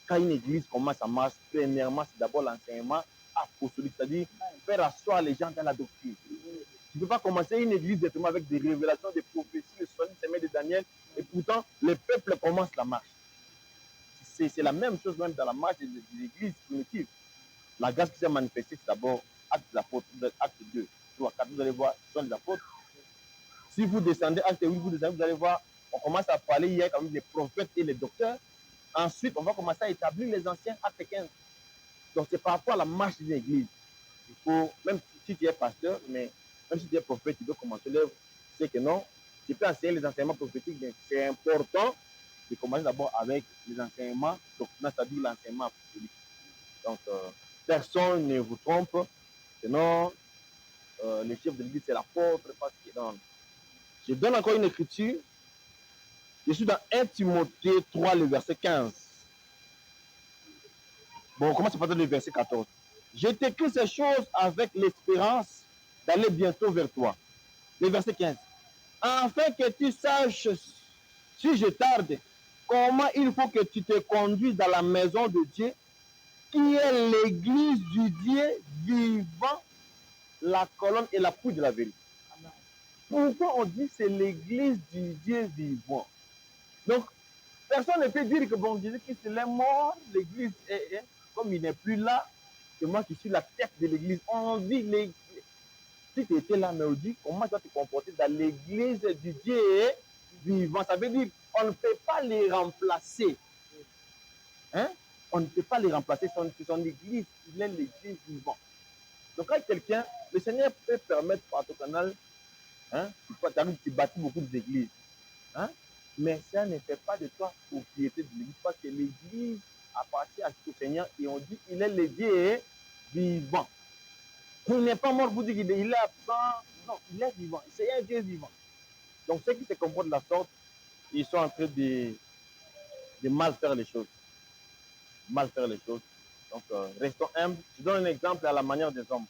Quand une église commence à marcher, premièrement, c'est d'abord l'enseignement apostolique, c'est-à-dire faire asseoir les gens dans la doctrine. Tu ne peux pas commencer une église directement avec des révélations, des prophéties, le semaine de Daniel, et pourtant, le peuple commence la marche. C'est la même chose même dans la marche de l'église primitive. La grâce qui s'est manifestée, c'est d'abord acte des apôtres, acte 2, 3, 4, vous allez voir, ce sont les apôtres. Si vous descendez, acte 8, vous descendez, vous allez voir, on commence à parler hier comme les prophètes et les docteurs. Ensuite, on va commencer à établir les anciens, acte 15. Donc, c'est par rapport à la marche d'une église. Il faut, même si tu es pasteur, mais même si tu es prophète, tu dois commencer l'œuvre. Tu sais que non, tu peux enseigner les enseignements prophétiques, mais c'est important de commencer d'abord avec les enseignements doctrinaux, c'est-à-dire l'enseignement apostolique. Donc, personne ne vous trompe, sinon, le chef de l'église, c'est l'apôtre, parce que non. Je donne encore une écriture. Je suis dans 1 Timothée 3, le verset 15. Bon, on commence par le verset 14. Je t'écris ces choses avec l'espérance d'aller bientôt vers toi. Le verset 15. Afin que tu saches, si je tarde, comment il faut que tu te conduises dans la maison de Dieu, qui est l'église du Dieu vivant, la colonne et la poutre de la vérité. Pourquoi on dit que c'est l'église du Dieu vivant? Donc, personne ne peut dire que bon, Jésus-Christ est mort, l'église est, comme il n'est plus là, c'est moi qui suis la tête de l'église. On dit, si tu étais là, mais on dit, comment tu dois te comporter dans l'église du Dieu vivant? Ça veut dire, on ne peut pas les remplacer. Hein? On ne peut pas les remplacer, c'est son église, il est l'église vivant. Donc, quand quelqu'un, le Seigneur peut permettre par ton canal, hein, tu bâtis beaucoup d'églises. Hein? Mais ça ne fait pas de toi propriété de l'église, parce que l'église appartient à ce Seigneur et on dit qu'il est le Dieu vivant. Il n'est pas mort pour dire qu'il est absent. Non, il est vivant. C'est un Dieu vivant. Donc ceux qui se comportent de la sorte, ils sont en train de mal faire les choses. Mal faire les choses. Donc restons humbles. Je donne un exemple à la manière des hommes.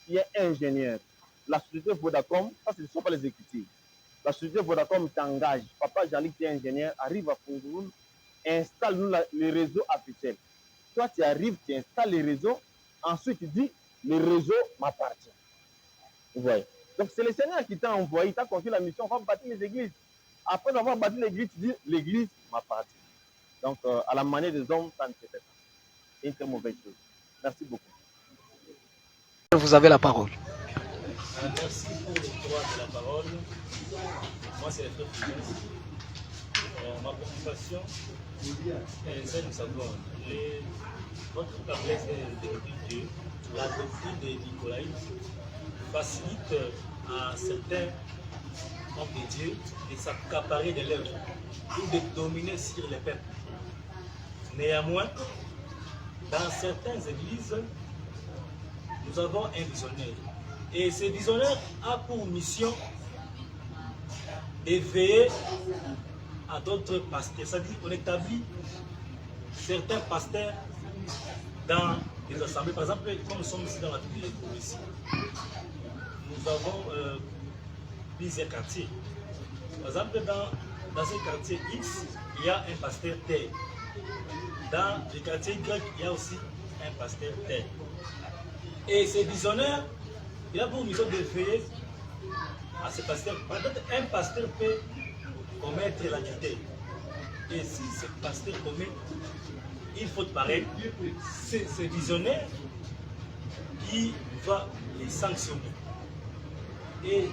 Il est ingénieur. La société Vodacom, ça ce ne sont pas les Écritures. La société Vodacom t'engage. Papa Jean-Luc qui est ingénieur, arrive à Fongoul, installe-nous le réseau officiel. Toi, tu arrives, tu installes le réseau, ensuite tu dis, le réseau m'appartient. Vous voyez. Donc c'est le Seigneur qui t'a envoyé, il t'a confié la mission, on va bâtir les églises. Après avoir bâti l'église, tu dis, l'église m'appartient. Donc à la manière des hommes, ça ne se fait pas. C'est une très mauvaise chose. Merci beaucoup. Vous avez la parole. Merci pour le droit de la parole. Moi, c'est le frère Fidesz. Ma préoccupation, c'est nous savons, votre faiblesse de Dieu, la doctrine des Nicolaïtes facilite à certains hommes de Dieu de s'accaparer de l'œuvre ou de dominer sur les peuples. Néanmoins, dans certaines églises, nous avons un visionnaire. Et ce visionnaire a pour mission de veiller à d'autres pasteurs. C'est-à-dire qu'on établit certains pasteurs dans les assemblées. Par exemple, comme nous sommes ici dans la ville de ici, nous avons plusieurs quartiers. Par exemple, dans ce quartier X, il y a un pasteur T. Dans le quartier Y, il y a aussi un pasteur T. Et ce visionnaire, il a pour mission de veiller à ce pasteur. Peut-être un pasteur peut commettre l'adultère. Et si ce pasteur commet, il faut pareil, c'est ce visionnaire qui va les sanctionner. Et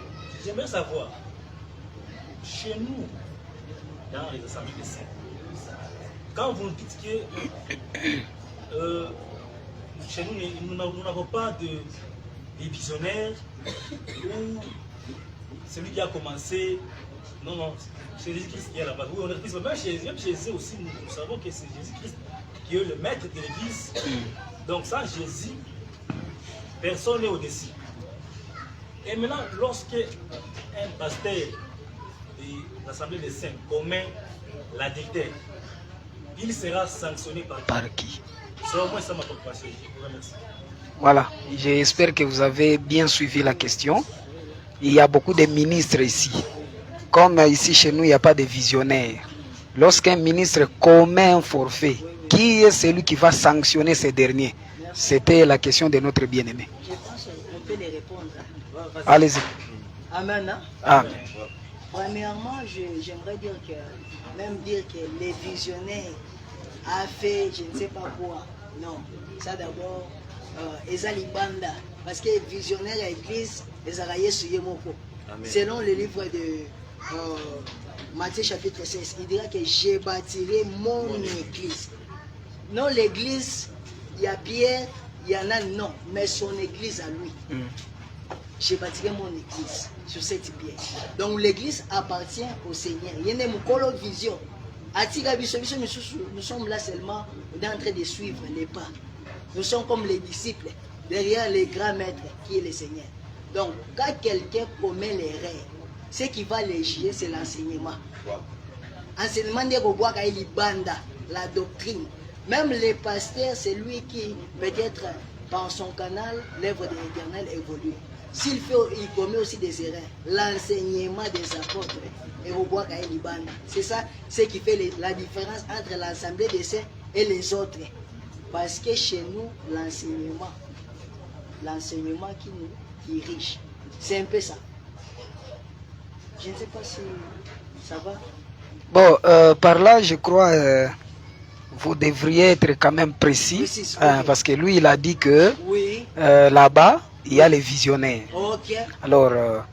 j'aimerais savoir, chez nous, dans les assemblées de saints, quand vous nous dites que chez nous, nous n'avons pas de visionnaire ou celui qui a commencé, non, c'est Jésus-Christ qui est là-bas. Oui, on est Christ, mais même chez Jésus aussi, nous savons que c'est Jésus-Christ qui est le maître de l'église. Donc sans Jésus, personne n'est au-dessus. Et maintenant, lorsque un pasteur de l'Assemblée des Saints commet l'adultère, il sera sanctionné par qui? C'est au moins ça ma préoccupation. Je vous remercie. Voilà, j'espère que vous avez bien suivi la question. Il y a beaucoup de ministres ici. Comme ici chez nous, il n'y a pas de visionnaires. Lorsqu'un ministre commet un forfait, qui est celui qui va sanctionner ces derniers? C'était la question de notre bien-aimé. Je pense qu'on peut les répondre. Allez-y. Amen. Hein? Amen. Premièrement, j'aimerais dire que les visionnaires a fait je ne sais pas quoi. Non, ça d'abord, eza libanda parce que visionnaire à l'église ezalaka Yesu ye moko. Amen. Selon le livre de Matthieu chapitre 16, il dira que je bâtirai mon église. Non l'église, il y a Pierre, il y en a non, mais son église à lui. Je bâtirai mon église sur cette pierre. Donc l'église appartient au Seigneur. Il y a une vision. Nous sommes là seulement en train de suivre les pas. Nous sommes comme les disciples, derrière les grands maîtres qui est le Seigneur. Donc quand quelqu'un commet l'erreur, ce qui va les juger, c'est l'enseignement. Enseignement de Robouaka et Libanda, la doctrine. Même les pasteurs, c'est lui qui peut-être par son canal, l'œuvre de l'Éternel évolue. S'il commet aussi des erreurs, l'enseignement des apôtres et Robouaka et Libanda. C'est ça ce qui fait la différence entre l'assemblée des saints et les autres. Parce que chez nous, l'enseignement qui nous dirige, c'est un peu ça. Je ne sais pas si ça va. Bon, par là, je crois, vous devriez être quand même précis, parce que lui, il a dit que oui. Là-bas, il y a les visionnaires. Ok. Alors,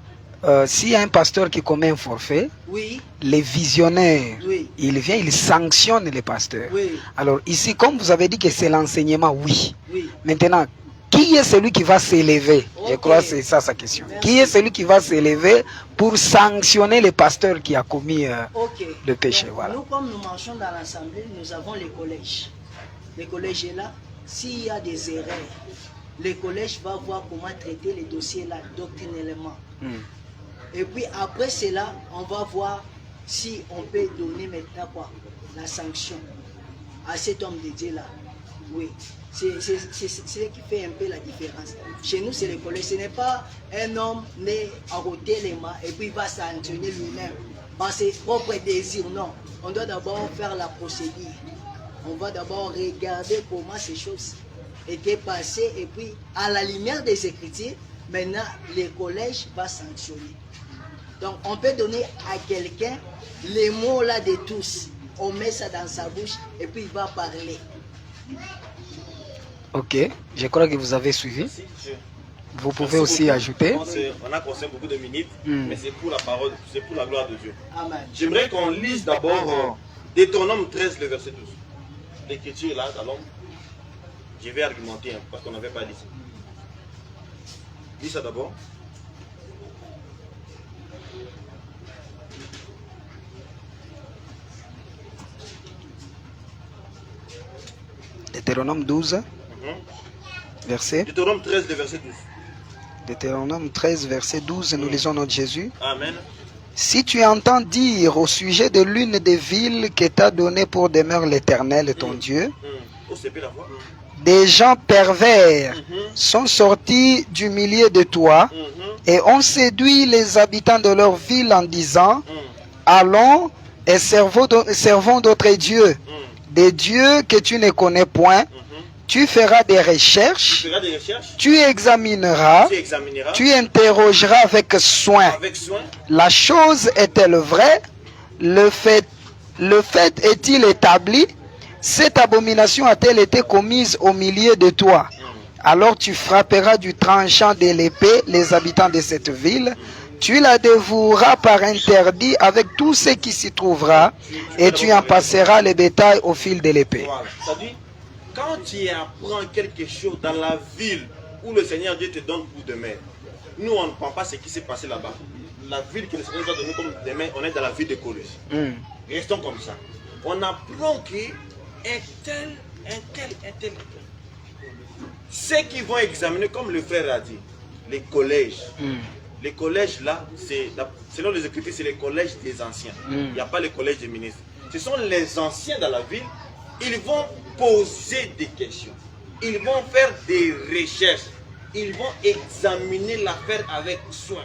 s'il y a un pasteur qui commet un forfait, Oui. les visionnaires, Oui. il vient, il sanctionne les pasteurs. Oui. Alors ici, comme vous avez dit que c'est l'enseignement, oui. Oui. Maintenant, qui est celui qui va s'élever? Je Ok. crois que c'est ça sa question. Merci. Qui est celui qui va s'élever pour sanctionner le pasteur qui a commis Ok. le péché? Donc, Voilà. nous, comme nous marchons dans l'assemblée, nous avons les collèges. Les collèges est là. S'il y a des erreurs, le collège va voir comment traiter les dossiers là, doctrinellement. Et puis après cela, on va voir si on peut donner maintenant quoi, la sanction à cet homme de Dieu là. Oui, c'est ce qui fait un peu la différence. Chez nous, c'est le collège. Ce n'est pas un homme né à ôter les mains et puis il va sanctionner lui-même par ses propres désirs. Non, on doit d'abord faire la procédure. On va d'abord regarder comment ces choses étaient passées et puis à la lumière des Écritures, maintenant le collège va sanctionner. Donc on peut donner à quelqu'un les mots là de tous. On met ça dans sa bouche et puis il va parler. Ok, je crois que vous avez suivi. Merci, Dieu. Vous pouvez Merci aussi beaucoup. ajouter. On a consacré beaucoup de minutes, mais c'est pour la parole, c'est pour la gloire de Dieu. Amen. J'aimerais qu'on lise d'abord Deutéronome 13, le verset 12. L'écriture est là, dans l'ombre. Je vais argumenter parce qu'on n'avait pas lu ça. Lis ça d'abord. Deutéronome 12, verset. Deutéronome 13, le verset 12. Deutéronome 13, verset 12, nous lisons notre Jésus. Amen. Si tu entends dire au sujet de l'une des villes que t'a donné pour demeure l'Éternel, ton Dieu, Oh, c'est bien la voix. des gens pervers sont sortis du milieu de toi et ont séduit les habitants de leur ville en disant, allons et servons d'autres dieux, des dieux que tu ne connais point. Tu feras des recherches, Tu feras des recherches, tu examineras, tu examineras tu interrogeras avec soin. avec soin. La chose est-elle vraie? Le fait est-il établi? Cette abomination a-t-elle été commise au milieu de toi? Alors tu frapperas du tranchant de l'épée les habitants de cette ville. Tu la dévoueras par interdit avec tout ce qui s'y trouvera, et tu en passeras le bétail au fil de l'épée. Voilà. Ça dit, quand tu apprends quelque chose dans la ville où le Seigneur Dieu te donne pour demain, nous on ne prend pas ce qui s'est passé là-bas. La ville que le Seigneur nous a donnée comme demain, on est dans la ville de Colosse. Restons comme ça. On apprend qu'un tel. Ceux qui vont examiner, comme le frère a dit, les collèges. Les collèges là, selon les Écritures, c'est les collèges des anciens. Il n'y a pas les collèges des ministres. Ce sont les anciens dans la ville. Ils vont poser des questions. Ils vont faire des recherches. Ils vont examiner l'affaire avec soin.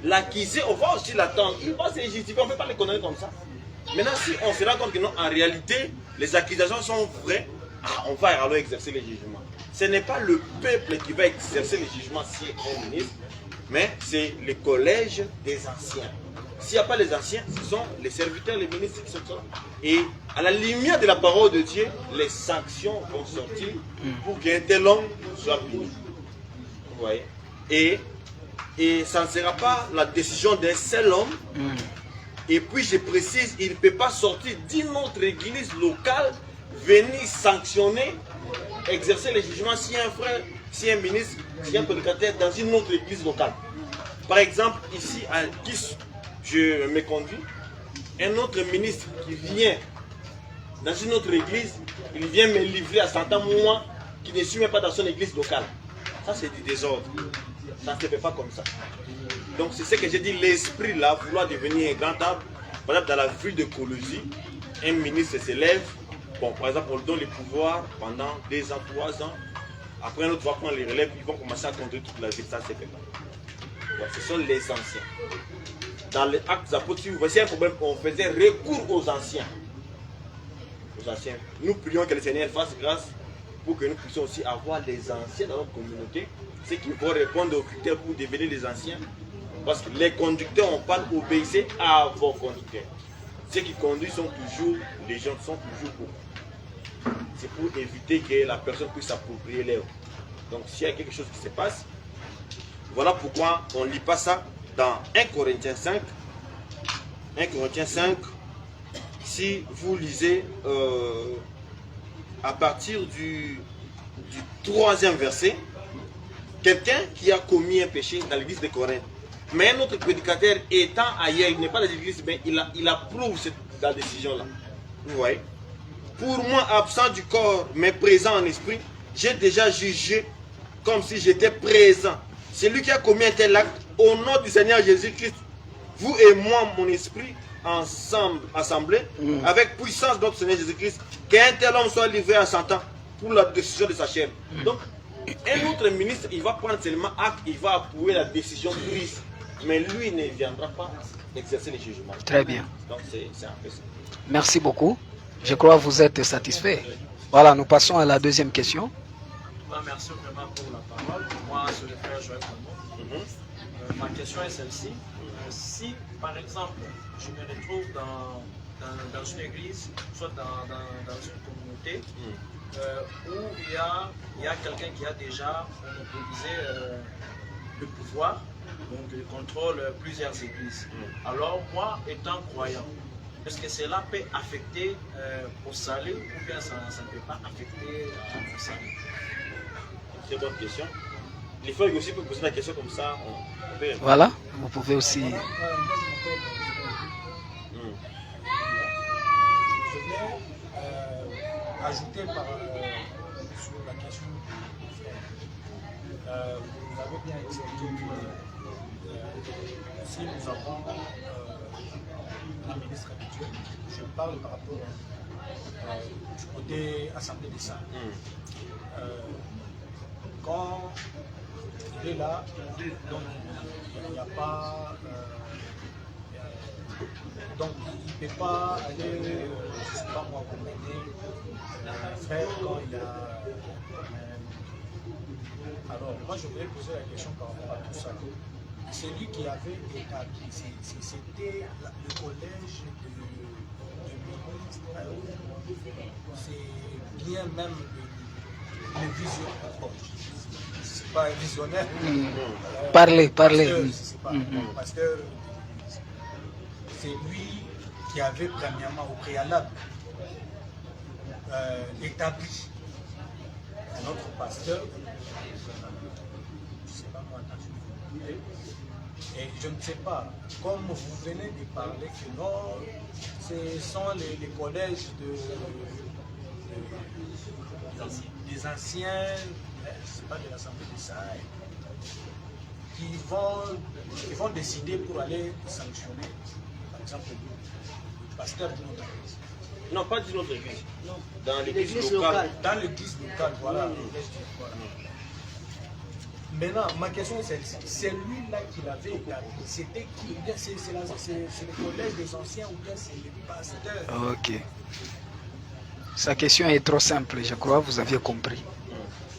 L'accusé, on va aussi l'attendre. Il va se justifier. On ne peut pas les connaître comme ça. Maintenant, si on se rend compte que non, en réalité, les accusations sont vraies, on va alors exercer les jugements. Ce n'est pas le peuple qui va exercer les jugements si un ministre, mais c'est le collège des anciens. s'il n'y a pas les anciens, ce sont les serviteurs, les ministres qui sont là. Et à la lumière de la parole de Dieu, les sanctions vont sortir pour qu'un tel homme soit puni. Vous voyez? Et ça ne sera pas la décision d'un seul homme. Et puis je précise, il ne peut pas sortir d'une autre église locale, venir sanctionner, exercer les jugements si un frère, si un ministre, si un prédicateur dans une autre église locale. Par exemple, ici à Kiss, je me conduis, un autre ministre qui vient dans une autre église, il vient me livrer à 100 ans, moi, qui ne suis même pas dans son église locale. Ça, c'est du désordre. Ça ne se fait pas comme ça. Donc, c'est ce que j'ai dit, l'esprit là, vouloir devenir un grand arbre. Par exemple, dans la ville de Colosie, un ministre s'élève. Bon, par exemple, on lui donne les pouvoirs pendant 2 ans, 3 ans. Après, un autre va prendre les relèves, ils vont commencer à contrôler toute la ville. Ça, c'est fait pas. Donc, ce sont les anciens. Dans les actes des apôtres, si vous voyez un problème, on faisait recours aux anciens. Aux anciens. Nous prions que le Seigneur fasse grâce pour que nous puissions aussi avoir les anciens dans notre communauté, ceux qui vont répondre aux critères pour devenir les anciens. Parce que les conducteurs, on parle, obéissez à vos conducteurs. Ceux qui conduisent sont toujours, les gens sont toujours beaucoup. C'est pour éviter que la personne puisse s'approprier l'œuvre. Donc s'il y a quelque chose qui se passe, voilà pourquoi on ne lit pas ça dans 1 Corinthiens 5. 1 Corinthiens 5, si vous lisez à partir du 3e verset, quelqu'un qui a commis un péché dans l'église de Corinthe, mais un autre prédicateur étant ailleurs, il n'est pas dans l'église, mais il approuve la décision-là. Vous voyez? Pour moi, absent du corps, mais présent en esprit, j'ai déjà jugé comme si j'étais présent. C'est lui qui a commis un tel acte, au nom du Seigneur Jésus-Christ, vous et moi, mon esprit, ensemble, assemblés, avec puissance de notre Seigneur Jésus-Christ, qu'un tel homme soit livré à 100 ans pour la décision de sa chair. Donc, un autre ministre, il va prendre seulement acte, il va approuver la décision prise. Mais lui ne viendra pas exercer les jugements. Très bien. Donc c'est un peu ça. Merci beaucoup. Je crois que vous êtes satisfait. Voilà, nous passons à la deuxième question. Merci vraiment pour la parole. Moi, c'est le frère Joël Kono. Ma question est celle-ci. Si, par exemple, je me retrouve dans une église, soit dans une communauté, où il y a quelqu'un qui a déjà monopolisé le pouvoir, donc il contrôle plusieurs églises. Alors moi, étant croyant, est-ce que cela peut affecter au salut ou bien ça ne peut pas affecter au salut? Très bonne question. Les frères aussi peuvent poser la question comme ça. Voilà, vous pouvez aussi... Je voulais ajouter sur la question du frère. Vous avez bien expliqué que si nous avons un ministre habituel, je parle par rapport du côté Assemblée des Saints. Quand il est là, donc il n'y a pas... donc il ne peut pas aller, je ne sais pas moi, commenter frère quand il a... Alors moi je voulais poser la question par rapport à tout ça. C'est lui qui avait établi, c'était le collège de ministres, c'est bien même le visionnaire. C'est pas un visionnaire. Parlez. Parce que c'est lui qui avait premièrement au préalable établi un autre pasteur. Je ne sais pas moi, et je ne sais pas, comme vous venez de parler que non, ce sont les collèges des anciens, c'est pas de l'Assemblée des Saints, qui vont décider pour aller sanctionner, par exemple, le pasteur de notre église. Non, pas d'une autre église. Non. Dans l'église locale. Dans l'église locale, voilà. Maintenant, ma question est celle-ci. C'est lui-là qui l'avait établi. C'était qui? Ou bien c'est le collège des anciens ou bien c'est les pasteurs? Ok. Sa question est trop simple, je crois, vous aviez compris.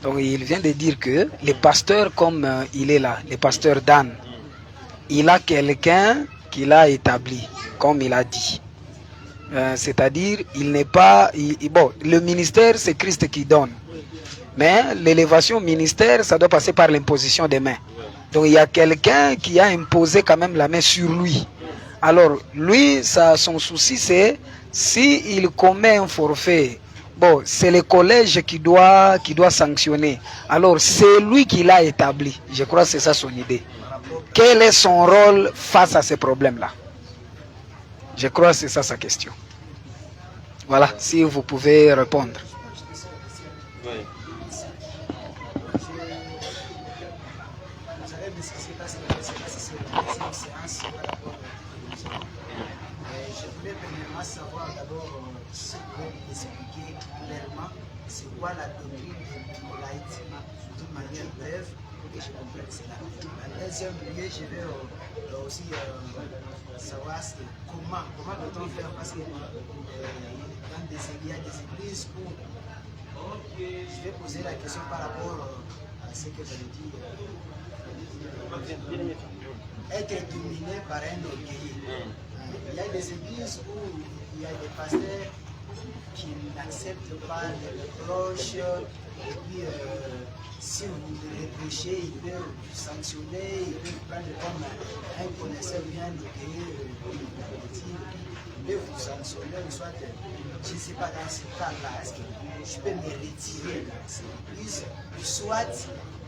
Donc il vient de dire que les pasteurs, comme il est là, les pasteurs d'Anne, il a quelqu'un qu'il a établi, comme il a dit. C'est-à-dire, il n'est pas... bon, le ministère, c'est Christ qui donne. Mais l'élévation au ministère, ça doit passer par l'imposition des mains. Donc il y a quelqu'un qui a imposé quand même la main sur lui. Alors lui, son souci c'est, s'il commet un forfait, bon, c'est le collège qui doit sanctionner. Alors c'est lui qui l'a établi. Je crois que c'est ça son idée. Quel est son rôle face à ces problèmes-là? Je crois que c'est ça sa question. Voilà, si vous pouvez répondre. Oui. Je voulais premièrement savoir d'abord si vous pouvez expliquer clairement c'est quoi la doctrine de Nicolaïte d'une manière brève pour que je comprenne cela. En deuxième lieu, je vais aussi savoir comment peut-on faire parce que il y a des églises où je vais poser la question par rapport à ce que je dis. Être dominé par un orgueilleux. Il y a des églises où il y a des pasteurs qui n'acceptent pas les reproches et puis si vous reprochez, ils peuvent vous sanctionner, ils peuvent vous prendre comme un connaisseur bien orgueilleux, ils peuvent vous sanctionner ou soit, je ne sais pas dans ce cas-là, est-ce que je peux me retirer de cette église, soit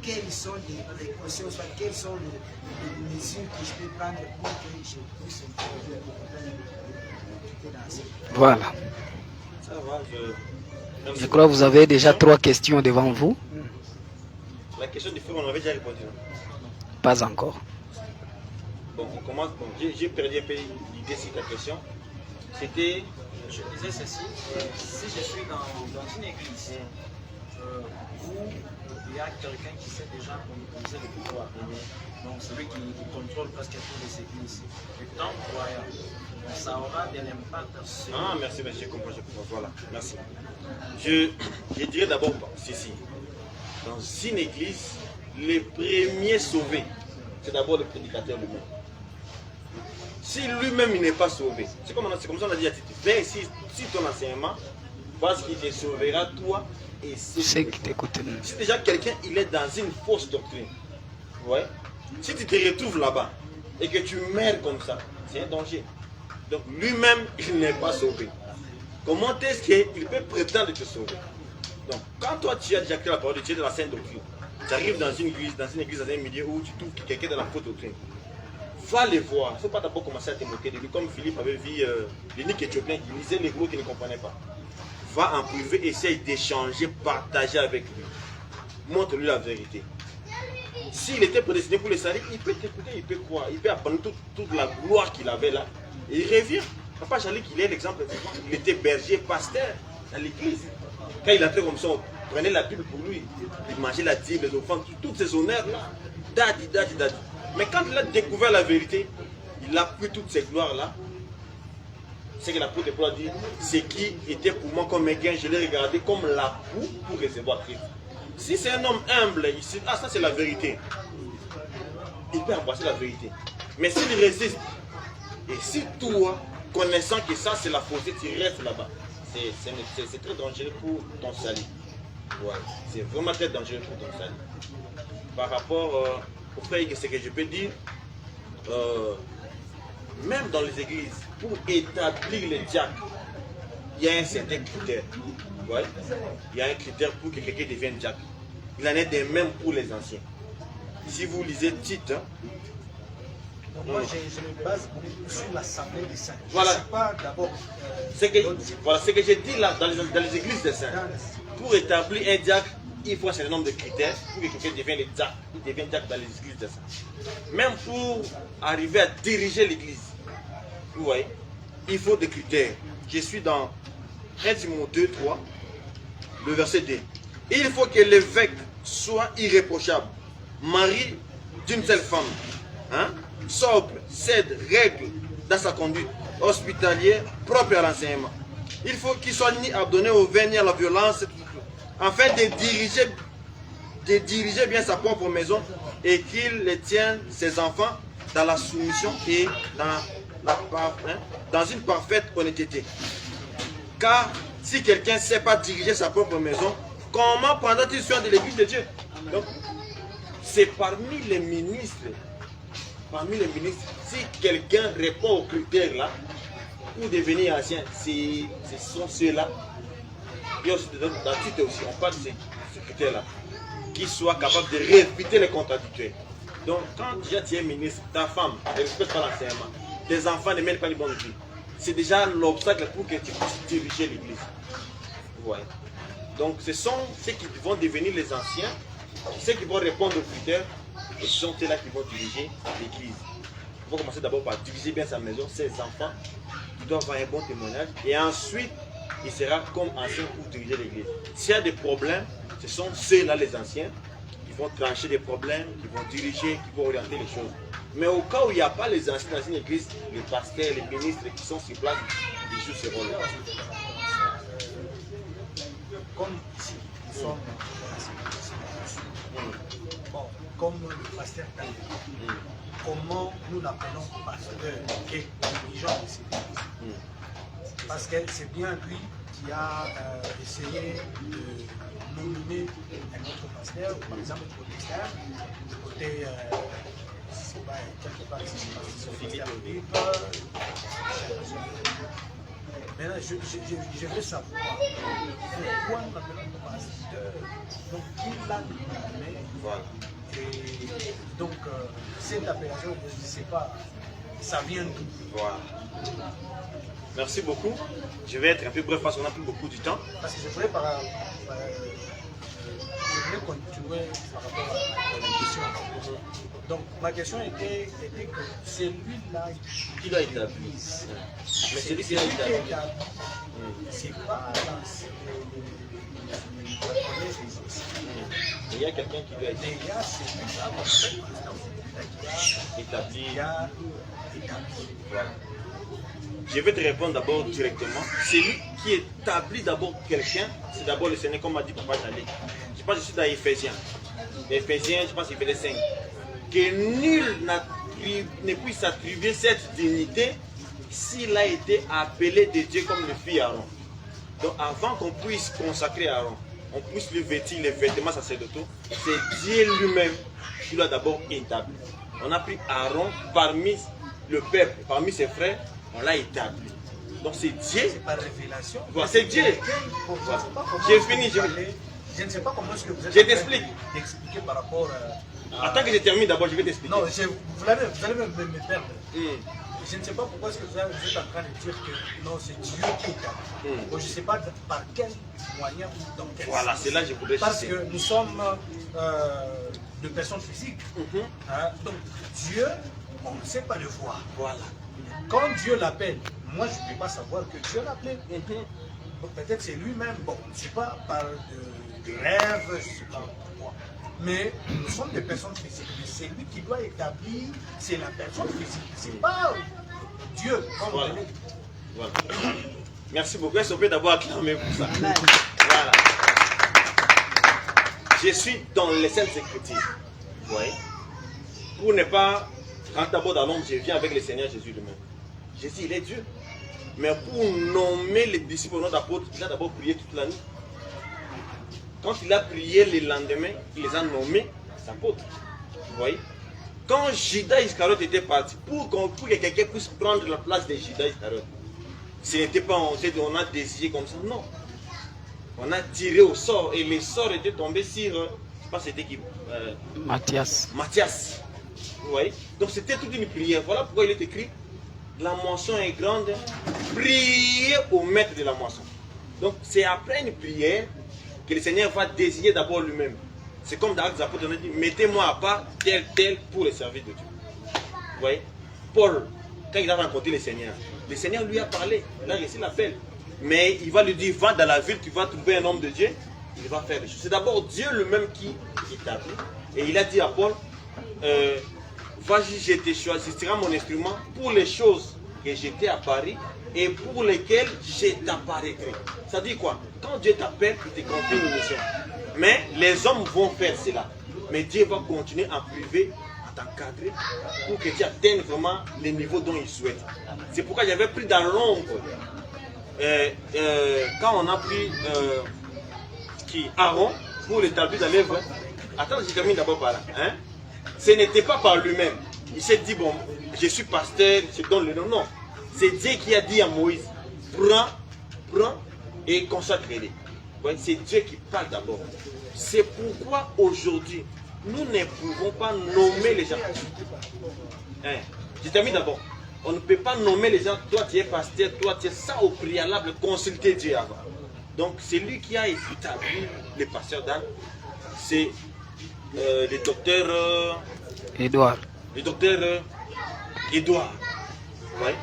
quelles sont les précautions, soit quelles sont les mesures que je peux prendre pour que je puisse Voilà. Ça va, Je crois que vous avez déjà 3 questions devant vous. La question du feu, on avait déjà répondu. Pas encore. Bon, on commence. Bon, j'ai perdu un peu l'idée sur ta question. C'était. Je disais ceci, si je suis dans une église où il y a quelqu'un qui sait déjà monopoliser le pouvoir, donc celui qui contrôle presque toutes les églises, le temps croyant, ça aura de l'impact sur... Ah, merci, je comprends, voilà, merci. Je dirais d'abord ceci. Dans une église, les premiers sauvés, c'est d'abord le prédicateur lui-même. Si lui-même il n'est pas sauvé, c'est comme ça on a dit à Tite, viens ici, si ton enseignement, parce qu'il te sauvera toi et ceux qui t'écoutent. Si déjà quelqu'un il est dans une fausse doctrine, ouais, si tu te retrouves là-bas et que tu meurs comme ça, c'est un danger. Donc lui-même il n'est pas sauvé. Comment est-ce qu'il peut prétendre te sauver? Donc quand toi tu as déjà créé la parole de Dieu de la sainte doctrine, tu arrives dans une église, dans un milieu où tu trouves quelqu'un dans la fausse doctrine, va les voir. Il ne faut pas d'abord commencer à te moquer de lui, comme Philippe avait vu l'unique éthiopien qui lisait les mots qu'il ne comprenait pas. Va en privé, essaye d'échanger, partager avec lui. Montre-lui la vérité. S'il était prédestiné pour le salut, il peut t'écouter, il peut croire, il peut apprendre toute la gloire qu'il avait là. Et il revient. Papa Charlie, qu'il est l'exemple, il était berger, pasteur dans l'église. Quand il entrait comme ça, on prenait la Bible pour lui. Il mangeait la dîme, les offrandes, tous ces honneurs-là. Dadi. Mais quand il a découvert la vérité, il a pris toutes ces gloires-là. C'est que l'apôtre Paul a dit, ce qui était pour moi comme un gain, je l'ai regardé comme la boue pour recevoir Christ. Si c'est un homme humble, il se dit, ah ça c'est la vérité. Il peut embrasser la vérité. Mais s'il résiste, et si toi, connaissant que ça c'est la fausseté, tu restes là-bas, c'est très dangereux pour ton salut. Ouais. C'est vraiment très dangereux pour ton salut. Par rapport au fait que ce que je peux dire, même dans les églises, pour établir les diacres, il y a un certain critère. Ouais. Il y a un critère pour que quelqu'un devienne diacre. Il en est des mêmes pour les anciens. Si vous lisez Tite, moi je me base beaucoup sur l'assemblée des saints. Voilà. Je ne sais pas d'abord. Voilà ce que j'ai dit là dans les églises des saints. Pour établir un diacre, il faut un certain nombre de critères pour que quelqu'un devienne diacre. Il devient diacre dans les églises des saints. Même pour arriver à diriger l'église, vous voyez, il faut des critères. Je suis dans 1 Timothée 2, 3, le verset 2. Il faut que l'évêque soit irréprochable, mari d'une seule femme, hein? Sobre, cède, règle dans sa conduite, hospitalier, propre à l'enseignement. Il faut qu'il soit ni abandonné au vin ni à la violence, afin de diriger bien sa propre maison et qu'il tienne ses enfants dans la soumission et dans dans une parfaite honnêteté. Car si quelqu'un ne sait pas diriger sa propre maison, comment prendra-t-il soin de l'église de Dieu? Donc, c'est parmi les ministres, si quelqu'un répond aux critères là, pour devenir ancien, ce sont ceux-là. Et aussi, dans Tite aussi, on parle de ces critères-là, qui soient capables de réfuter les contradicteurs. Donc, quand déjà tu es ministre, ta femme ne respecte pas l'enseignement, tes enfants ne mènent pas les bonnes vies, c'est déjà l'obstacle pour que tu puisses diriger l'église. Ouais. Donc, ce sont ceux qui vont devenir les anciens, ceux qui vont répondre aux critères, et ce sont ceux-là qui vont diriger l'église. Il faut commencer d'abord par diriger bien sa maison, ses enfants, qui doivent avoir un bon témoignage, et ensuite, il sera comme ancien pour diriger l'église. S'il y a des problèmes, ce sont ceux-là, les anciens, qui vont trancher des problèmes, qui vont diriger, qui vont orienter les choses. Mais au cas où il n'y a pas les anciens dans une église, les pasteurs, les ministres qui sont sur place, ils jouent ce rôle-là. Comme ici, nous sommes dans la situation. Bon, comme le pasteur Daniel, comment nous l'appelons pasteur et dirigeant de cette église? Parce que c'est bien lui qui a essayé de nominer un autre pasteur, par exemple le protestant, du côté, quelque part, Philippe. Maintenant, je veux savoir pourquoi nous l'appelons pasteur, donc qui l'a nommé. Voilà. Et donc, cette appellation, je ne sais pas, ça vient d'où? Voilà. Merci beaucoup. Je vais être un peu bref parce qu'on n'a plus beaucoup de temps. Parce que je voulais continuer par rapport à la question. Donc ma question était que c'est lui-là qui l'a établi. Mais c'est lui qui l'a établi. C'est pas il y a quelqu'un qui l'a établi. Voilà. Je vais te répondre d'abord directement. Celui qui établit d'abord quelqu'un, c'est d'abord le Seigneur, comme m'a dit Papa Jalé. Je pense que je suis dans Éphésiens. Éphésiens, je pense qu'il fait les 5. Que nul ne puisse attribuer cette dignité s'il a été appelé de Dieu comme le fils Aaron. Donc avant qu'on puisse consacrer Aaron, on puisse lui vêtir les vêtements sacerdotaux, c'est Dieu lui-même qui l'a d'abord établi. On a pris Aaron parmi le peuple, parmi ses frères, on l'a établi. Donc c'est Dieu. C'est par révélation. Voilà, c'est Dieu. Voilà. J'ai fini. Je ne sais pas comment est-ce que vous êtes. Je t'explique. Expliquer par rapport à... Attends que je termine d'abord, je vais t'expliquer. Non, vous allez me perdre. Je ne sais pas pourquoi est-ce que vous êtes en train de dire que non, c'est Dieu qui est. Je ne sais pas par quel moyen ou dans quel Voilà, sens. c'est là que je voulais Parce citer. que nous sommes de personnes physiques. Donc Dieu, on ne sait pas le voir. Voilà. Quand Dieu l'appelle, moi je ne peux pas savoir que Dieu l'appelle. Peut-être c'est lui-même. Bon, je ne sais pas par de rêve, je ne sais pas pourquoi. Mais nous sommes des personnes physiques. Mais c'est lui qui doit établir, c'est la personne physique. C'est pas Dieu. Comme Voilà. Voilà. Merci beaucoup. Est-ce qu'on peut d'abord acclamer pour ça? Amen. Voilà. Je suis dans les Saintes Écritures. Vous voyez? Pour ne pas, quand d'abord dans l'ombre, je viens avec le Seigneur Jésus lui-même. Jésus, il est Dieu. Mais pour nommer les disciples au nom d'apôtre, il a d'abord prié toute la nuit. Quand il a prié le lendemain, il les a nommés apôtres. Vous voyez? Quand Judas Iscariote était parti, pour que quelqu'un puisse prendre la place de Judas Iscariote, ce n'était pas on a désigné comme ça, non. On a tiré au sort et le sort était tombé sur, je ne sais pas c'était qui. Matthias. Matthias. Vous voyez? Donc c'était toute une prière. Voilà pourquoi il est écrit, la moisson est grande, priez au maître de la moisson. Donc c'est après une prière que le Seigneur va désigner d'abord lui-même. C'est comme dans Actes des Apôtres, on a dit, mettez-moi à part tel pour le service de Dieu. Vous voyez? Paul, quand il a rencontré le Seigneur lui a parlé, il a reçu l'appel. Mais il va lui dire, va dans la ville, tu vas trouver un homme de Dieu, il va faire les choses. C'est d'abord Dieu lui-même qui établit. Et il a dit à Paul, vas-y, je te choisirai mon instrument pour les choses que j'étais à Paris et pour lesquelles je t'apparaîtrai. Ça dit quoi? Quand Dieu t'appelle, il te confie une mission. Mais les hommes vont faire cela. Mais Dieu va continuer en privé à t'encadrer pour que tu atteignes vraiment les niveaux dont il souhaite. C'est pourquoi j'avais pris dans l'ombre. Quand on a pris Aaron pour l'établir dans l'œuvre, attends, je termine d'abord par là. Hein? Ce n'était pas par lui-même. Il s'est dit, bon, je suis pasteur, je donne le nom. Non, c'est Dieu qui a dit à Moïse, prends et consacre-les. C'est Dieu qui parle d'abord. C'est pourquoi aujourd'hui, nous ne pouvons pas nommer les gens. Hein? Je termine d'abord. On ne peut pas nommer les gens, toi tu es pasteur, toi tu es ça au préalable, consulter Dieu avant. Donc c'est lui qui a établi les pasteurs d'âne. C'est le docteur Edouard. Le docteur Edouard. Ouais.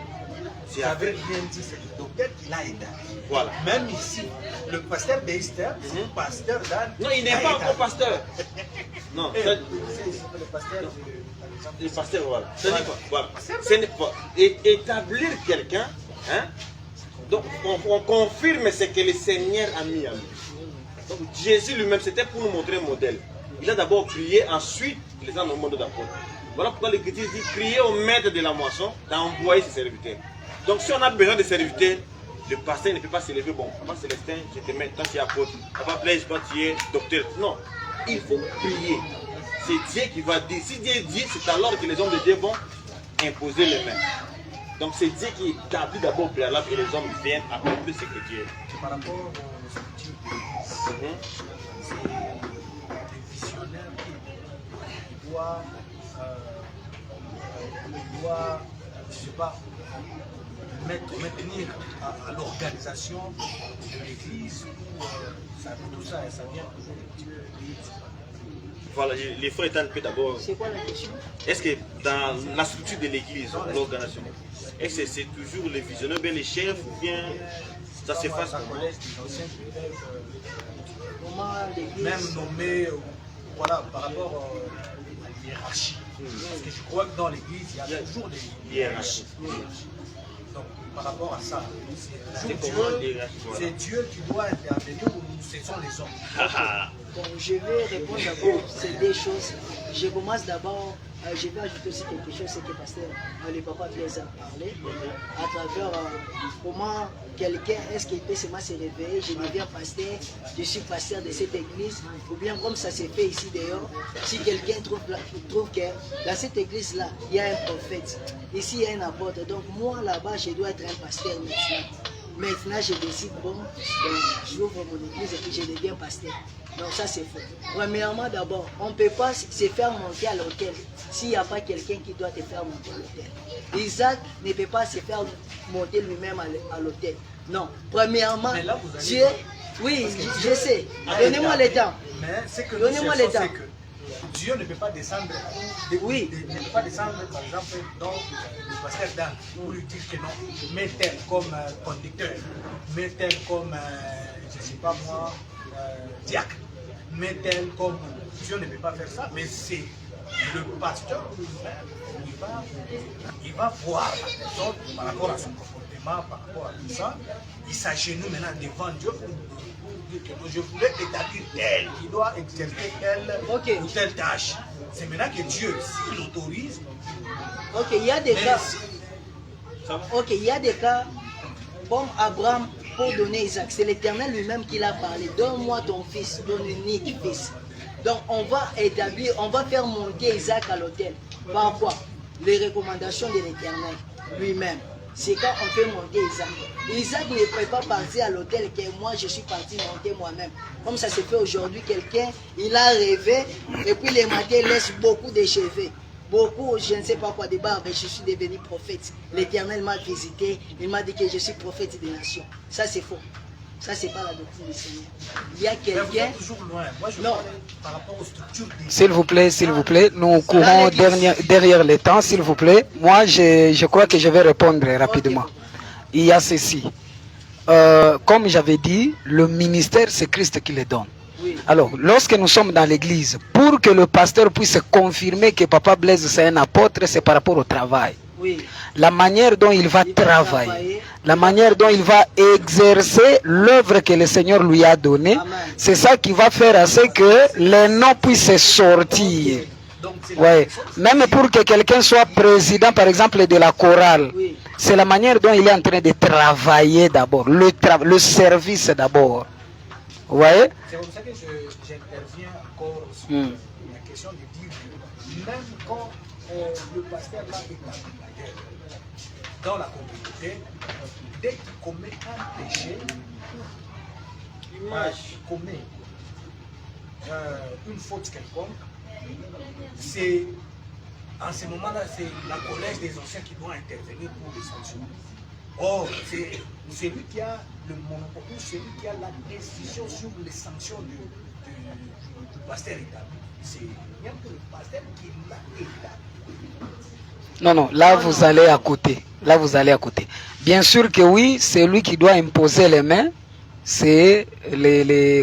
Vous avez bien dit, c'est le docteur qui l'a établi. Voilà. Même ici, le pasteur Beister, c'est le pasteur d'âne. Non, il n'est pas encore pasteur. Non, c'est le pasteur le pasteur, voilà. Voilà. Ce n'est pas établir quelqu'un, hein? Donc on confirme ce que le Seigneur a mis à lui. Donc Jésus lui-même, c'était pour nous montrer un modèle. Il a d'abord prié, ensuite les gens au monde d'apôtres. Voilà pourquoi l'Écriture dit prier au maître de la moisson d'envoyer ses serviteurs. Donc si on a besoin de serviteurs, le pasteur ne peut pas se lever, bon, Papa Célestin, je te mets, quand tu es apôtre, Papa Blaise, quand tu es docteur. Non, il faut prier. C'est Dieu qui va dire. Si Dieu dit, c'est alors que les hommes de Dieu vont imposer les mains. Donc c'est Dieu qui établit d'abord préalable et les hommes viennent accomplir ce que Dieu est. Par rapport aux structures de l'Église, c'est des visionnaires qui doivent, je ne sais pas, maintenir à l'organisation de l'Église, tout ça, ça vient toujours de Dieu. Voilà, les frères étant peu d'abord. C'est quoi la question? Est-ce que dans la structure de l'église, l'organisation, est-ce que c'est toujours les visionnaires, bien les chefs, ou bien ça se passe comment l'église... Même nommé, voilà, par rapport à l'hiérarchie. Parce que je crois que dans l'église, il y a toujours des hiérarchies. Donc, par rapport à ça, c'est Dieu qui doit intervenir ou ce sont les hommes? Bon, je vais répondre d'abord, c'est des choses. Je commence d'abord, je vais ajouter aussi quelque chose, c'est que pasteur, le papa Blaise a parlé, à travers comment quelqu'un, est-ce qu'il peut seulement se réveiller, je deviens pasteur, je suis pasteur de cette église, ou bien comme ça s'est fait ici dehors, si quelqu'un trouve que dans cette église-là, il y a un prophète, ici il y a un apôtre, donc moi là-bas, je dois être un pasteur maintenant. Maintenant, je décide, bon, j'ouvre mon église et puis je deviens pasteur. Donc ça, c'est faux. Premièrement, d'abord, on ne peut pas se faire monter à l'hôtel s'il n'y a pas quelqu'un qui doit te faire monter à l'hôtel. Isaac ne peut pas se faire monter lui-même à l'hôtel. Non. Premièrement, Dieu... Oui, je sais. Donnez-moi le temps. Mais ce que donnez-moi le temps. C'est que Dieu ne peut pas descendre, oui. ne peut pas descendre par exemple dans le pasteur Dan pour lui dire que non, mets tel comme conducteur, mets tel comme, je ne sais pas moi, diacre, mets tel comme... Dieu ne peut pas faire ça, mais c'est le pasteur lui-même, il va voir la personne par rapport à son comportement, par rapport à tout ça, il s'agenouille maintenant devant Dieu pour dire que je voulais établir tel qui doit exercer telle ou telle tâche. C'est maintenant que Dieu, s'il autorise. Ok, il y a des cas. Ok, il y a des cas comme Abraham pour donner Isaac. C'est l'Éternel lui-même qui l'a parlé. Donne-moi ton fils, ton unique fils. Donc on va établir, on va faire monter Isaac à l'autel. Par quoi? Les recommandations de l'Éternel lui-même. C'est quand on fait monter Isaac. Isaac ne peut pas partir à l'hôtel que moi je suis parti monter moi-même. Comme ça se fait aujourd'hui, quelqu'un, il a rêvé et puis les matins il laisse beaucoup de cheveux. Beaucoup, je ne sais pas quoi, de barbes, je suis devenu prophète. L'Éternel m'a visité, il m'a dit que je suis prophète des nations. Ça c'est faux. Ça, c'est pas la doctrine du Seigneur. Il y a quelqu'un... S'il vous plaît, nous courons derrière le temps, s'il vous plaît. Moi, je crois que je vais répondre rapidement. Okay. Il y a ceci. Comme j'avais dit, le ministère, c'est Christ qui le donne. Oui. Alors, lorsque nous sommes dans l'église, pour que le pasteur puisse confirmer que Papa Blaise c'est un apôtre, c'est par rapport au travail. Oui. La manière dont il va travailler, la manière dont il va exercer l'œuvre que le Seigneur lui a donnée, c'est ça qui va faire à ce que les noms puissent sortir. Okay. Donc, c'est Ouais. Même pour que quelqu'un soit président, par exemple, de la chorale, Oui. c'est la manière dont il est en train de travailler d'abord, le service d'abord. Vous voyez? C'est pour ça que j'interviens encore sur la question de dire que même quand le pasteur là est accompagné dans la communauté, dès qu'il commet un péché, il commet une faute quelconque, c'est en ce moment-là, c'est la collège des anciens qui doit intervenir pour les sanctionner. Or, c'est celui qui a le monopole, celui qui a la décision sur les sanctions du pasteur établi. C'est bien que le pasteur qui l'a établi. Non, non, là vous allez à côté. Là vous allez à côté. Bien sûr que oui, c'est lui qui doit imposer les mains. C'est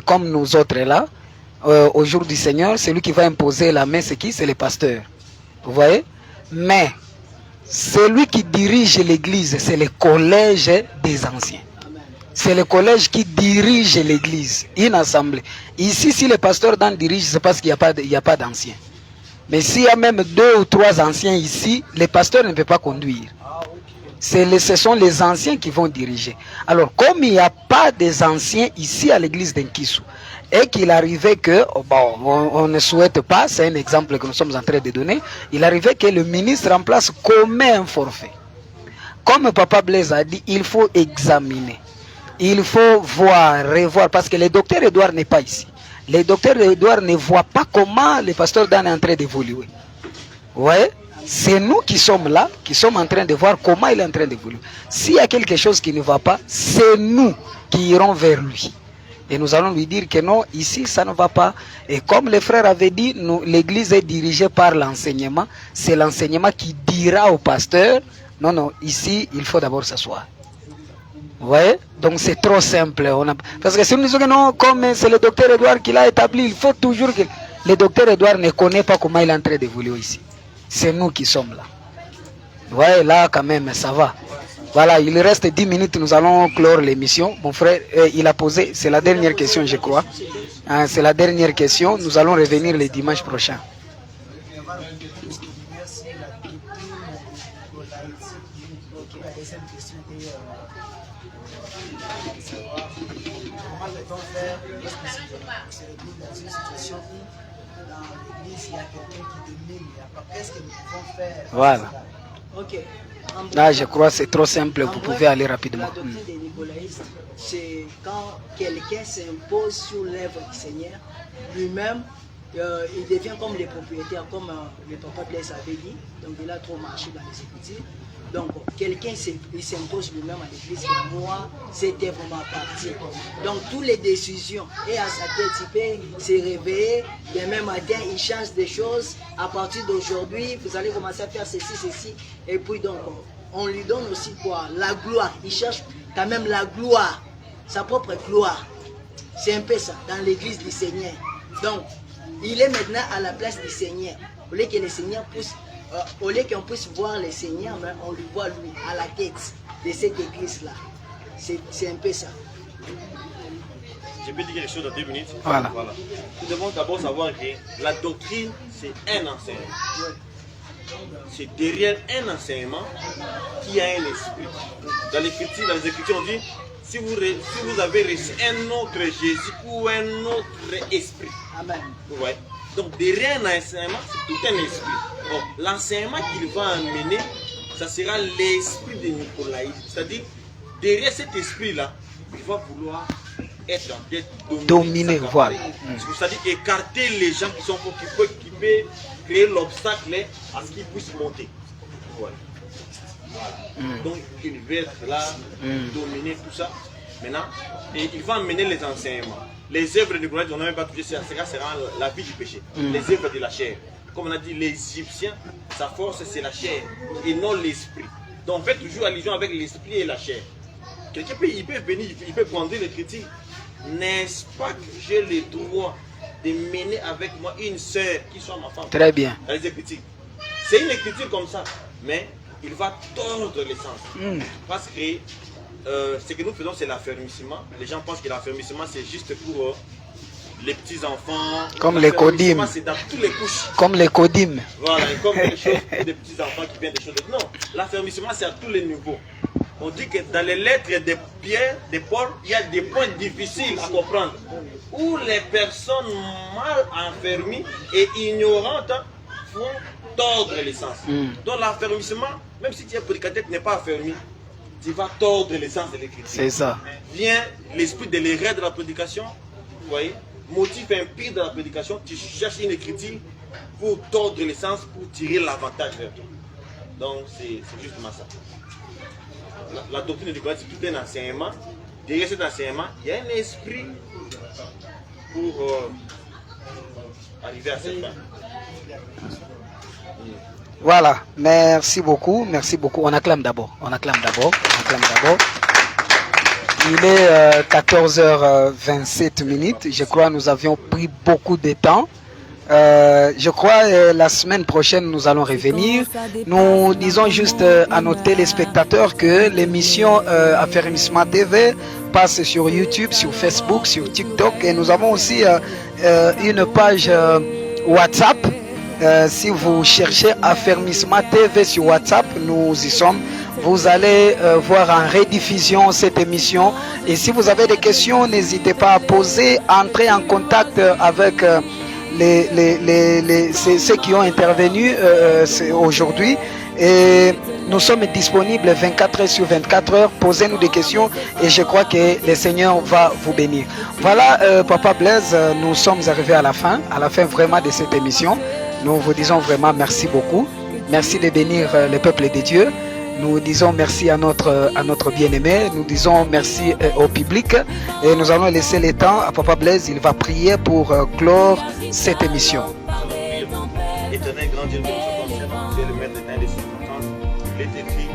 comme nous autres là. Au jour du Seigneur, celui qui va imposer la main, c'est qui? C'est le pasteur. Vous voyez? Mais celui qui dirige l'église, c'est le collège des anciens. C'est le collège qui dirige l'église, une assemblée. Ici, si le pasteur dirige, c'est parce qu'il n'y a pas d'anciens. Mais s'il y a même 2 ou 3 anciens ici, le pasteur ne peut pas conduire. Ce sont les anciens qui vont diriger. Alors, comme il n'y a pas des anciens ici à l'église d'Nkissou, et qu'il arrivait que, bon, on ne souhaite pas, c'est un exemple que nous sommes en train de donner, il arrivait que le ministre en place commet un forfait. Comme Papa Blaise a dit, il faut examiner. Il faut voir, revoir, parce que le docteur Edouard n'est pas ici. Le docteur Edouard ne voit pas comment le pasteur Dan est en train d'évoluer. Vous voyez? C'est nous qui sommes là, qui sommes en train de voir comment il est en train d'évoluer. S'il y a quelque chose qui ne va pas, c'est nous qui irons vers lui. Et nous allons lui dire que non, ici ça ne va pas. Et comme le frère avait dit, l'église est dirigée par l'enseignement. C'est l'enseignement qui dira au pasteur, non, non, ici il faut d'abord s'asseoir. Vous voyez? Donc c'est trop simple. Parce que si nous disons que non, comme c'est le docteur Edouard qui l'a établi, il faut toujours que le docteur Edouard ne connaît pas comment il est en train d'évoluer ici. C'est nous qui sommes là. Vous voyez, là quand même, ça va. Voilà, il reste 10 minutes, nous allons clore l'émission. Mon frère, il a posé, c'est la dernière question, je crois. C'est la dernière question, nous allons revenir le dimanche prochain. Voilà. Ok. Là, je crois que c'est trop simple, vous pouvez aller rapidement. La doctrine des nicolaïstes, c'est quand quelqu'un s'impose sur l'œuvre du Seigneur, lui-même, il devient comme les propriétaires, comme le papa Blaise avait dit, donc il a trop marché dans les Écritures. Donc, quelqu'un s'impose lui-même à l'église que moi, cette œuvre m'appartient. Donc, toutes les décisions, et à sa tête, il peut se réveiller, demain matin, il change des choses. À partir d'aujourd'hui, vous allez commencer à faire ceci. Et puis, donc, on lui donne aussi quoi? La gloire. Il cherche quand même la gloire, sa propre gloire. C'est un peu ça, dans l'église du Seigneur. Donc, il est maintenant à la place du Seigneur. Au lieu que le Seigneur pousse. Au lieu qu'on puisse voir le Seigneur, mais on lui voit lui à la tête de cette église-là. C'est un peu ça. Je peux dire quelque chose dans 2 minutes. Voilà. Nous devons d'abord savoir que la doctrine, c'est un enseignement. C'est derrière un enseignement qui a un esprit. Dans les Écritures, on dit, si vous avez reçu un autre Jésus ou un autre esprit. Amen. Ouais. Donc derrière un enseignement, c'est tout un esprit. L'enseignement qu'il va amener, ça sera l'esprit de nicolaïsme. C'est-à-dire, derrière cet esprit-là, il va vouloir être en tête, dominer, voilà. C'est-à-dire écarter les gens qui sont qui peuvent créer l'obstacle à ce qu'ils puissent monter. Voilà. Donc il va être là, dominer tout ça. Maintenant, et il va amener les enseignements. Les œuvres de nicolaïsme, on n'a même pas touché, ça sera la vie du péché. Les œuvres de la chair. Comme on a dit, les Égyptiens, sa force c'est la chair et non l'esprit. Donc on fait toujours allusion avec l'esprit et la chair. Quelqu'un peut, il peut venir, il peut prendre les critiques. N'est-ce pas que j'ai le droit de mener avec moi une sœur qui soit ma femme? Très bien. Les critiques. C'est une écriture comme ça, mais il va tordre les sens. Parce que ce que nous faisons, c'est l'affermissement. Les gens pensent que l'affermissement, c'est juste pour les petits-enfants. Comme les codymes. C'est dans toutes les couches. Comme les codymes. Voilà, et comme des choses pour des petits-enfants qui viennent des choses. Non, l'affermissement, c'est à tous les niveaux. On dit que dans les lettres des pierres, des Paul, il y a des points difficiles à comprendre. Où les personnes mal enfermées et ignorantes font tordre l'essence. Donc l'affermissement, même si tu es prédicateur, tu n'es pas affermi, tu vas tordre l'essence de l'écriture. C'est ça. Vient l'esprit de l'erreur de la prédication, vous voyez, motif impire de la prédication, tu cherches une écriture pour tordre l'essence, pour tirer l'avantage vers toi. Donc c'est justement ça. La doctrine de Nicolas, c'est tout un enseignement. Derrière cet enseignement, il y a un esprit pour arriver à cette fin. Voilà, merci beaucoup, merci beaucoup. On acclame d'abord, on acclame d'abord, on acclame d'abord. Il est 14h27. Je crois que nous avions pris beaucoup de temps. Je crois la semaine prochaine nous allons revenir. Nous disons juste à nos téléspectateurs que l'émission Affermissement TV passe sur YouTube, sur Facebook, sur TikTok et nous avons aussi une page WhatsApp. Si vous cherchez Affermissement TV sur WhatsApp, nous y sommes. Vous allez voir en rediffusion cette émission. Et si vous avez des questions, n'hésitez pas à poser, à entrer en contact avec ceux qui ont intervenu aujourd'hui. Et nous sommes disponibles 24 heures sur 24 heures. Posez-nous des questions et je crois que le Seigneur va vous bénir. Voilà, Papa Blaise, nous sommes arrivés à la fin vraiment de cette émission. Nous vous disons vraiment merci beaucoup. Merci de bénir le peuple de Dieu. Nous disons merci à notre bien-aimé. Nous disons merci au public. Et nous allons laisser le temps à Papa Blaise. Il va prier pour clore cette émission. Éternel grand Dieu, nous sommes tu es le maître des des circonstances. Il est écrit,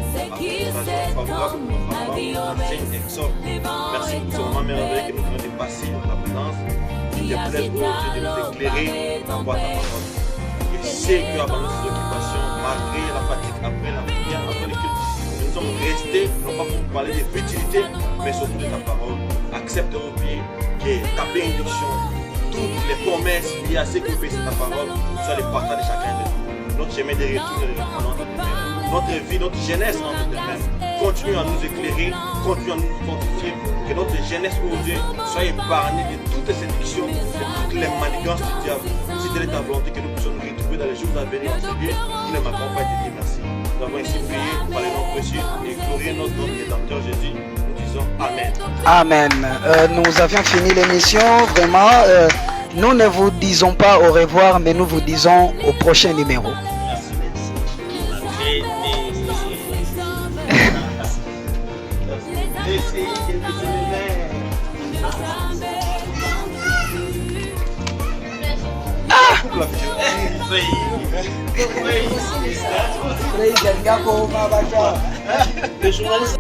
favorable pour notre enfant, enseigne, exhorte. Merci pour ce moment merveilleux que nous venons de passer dans ta présence. Il te plaît, oh Dieu, de nous éclairer en voie ta parole. Il sait qu'avant nos occupations, malgré la fatigue après la prière, après le culte, nous sommes restés, non pas pour parler de futilité, mais surtout de ta parole. Accepte au pied que ta bénédiction, toutes les promesses liées à ce que fait ta parole, soient les partages de chacun de nous. Notre chemin de retour est entre tes mains. Notre vie, notre jeunesse entre tes mains. Continue à nous éclairer, continue à nous fortifier, que notre jeunesse, oh Dieu, soit épargnée de toutes les séductions, de toutes les manigances du diable. Si telle est ta volonté, que nous puissions nous retrouver dans les jours à venir en ce lieu, qui ne m'accorde pas de dire merci. Nous avons ainsi prié par les noms précieux et glorieux notre Rédempteur Jésus. Nous disons Amen. Amen. Nous avions fini l'émission, vraiment. Nous ne vous disons pas au revoir, mais nous vous disons au prochain numéro. Les journalistes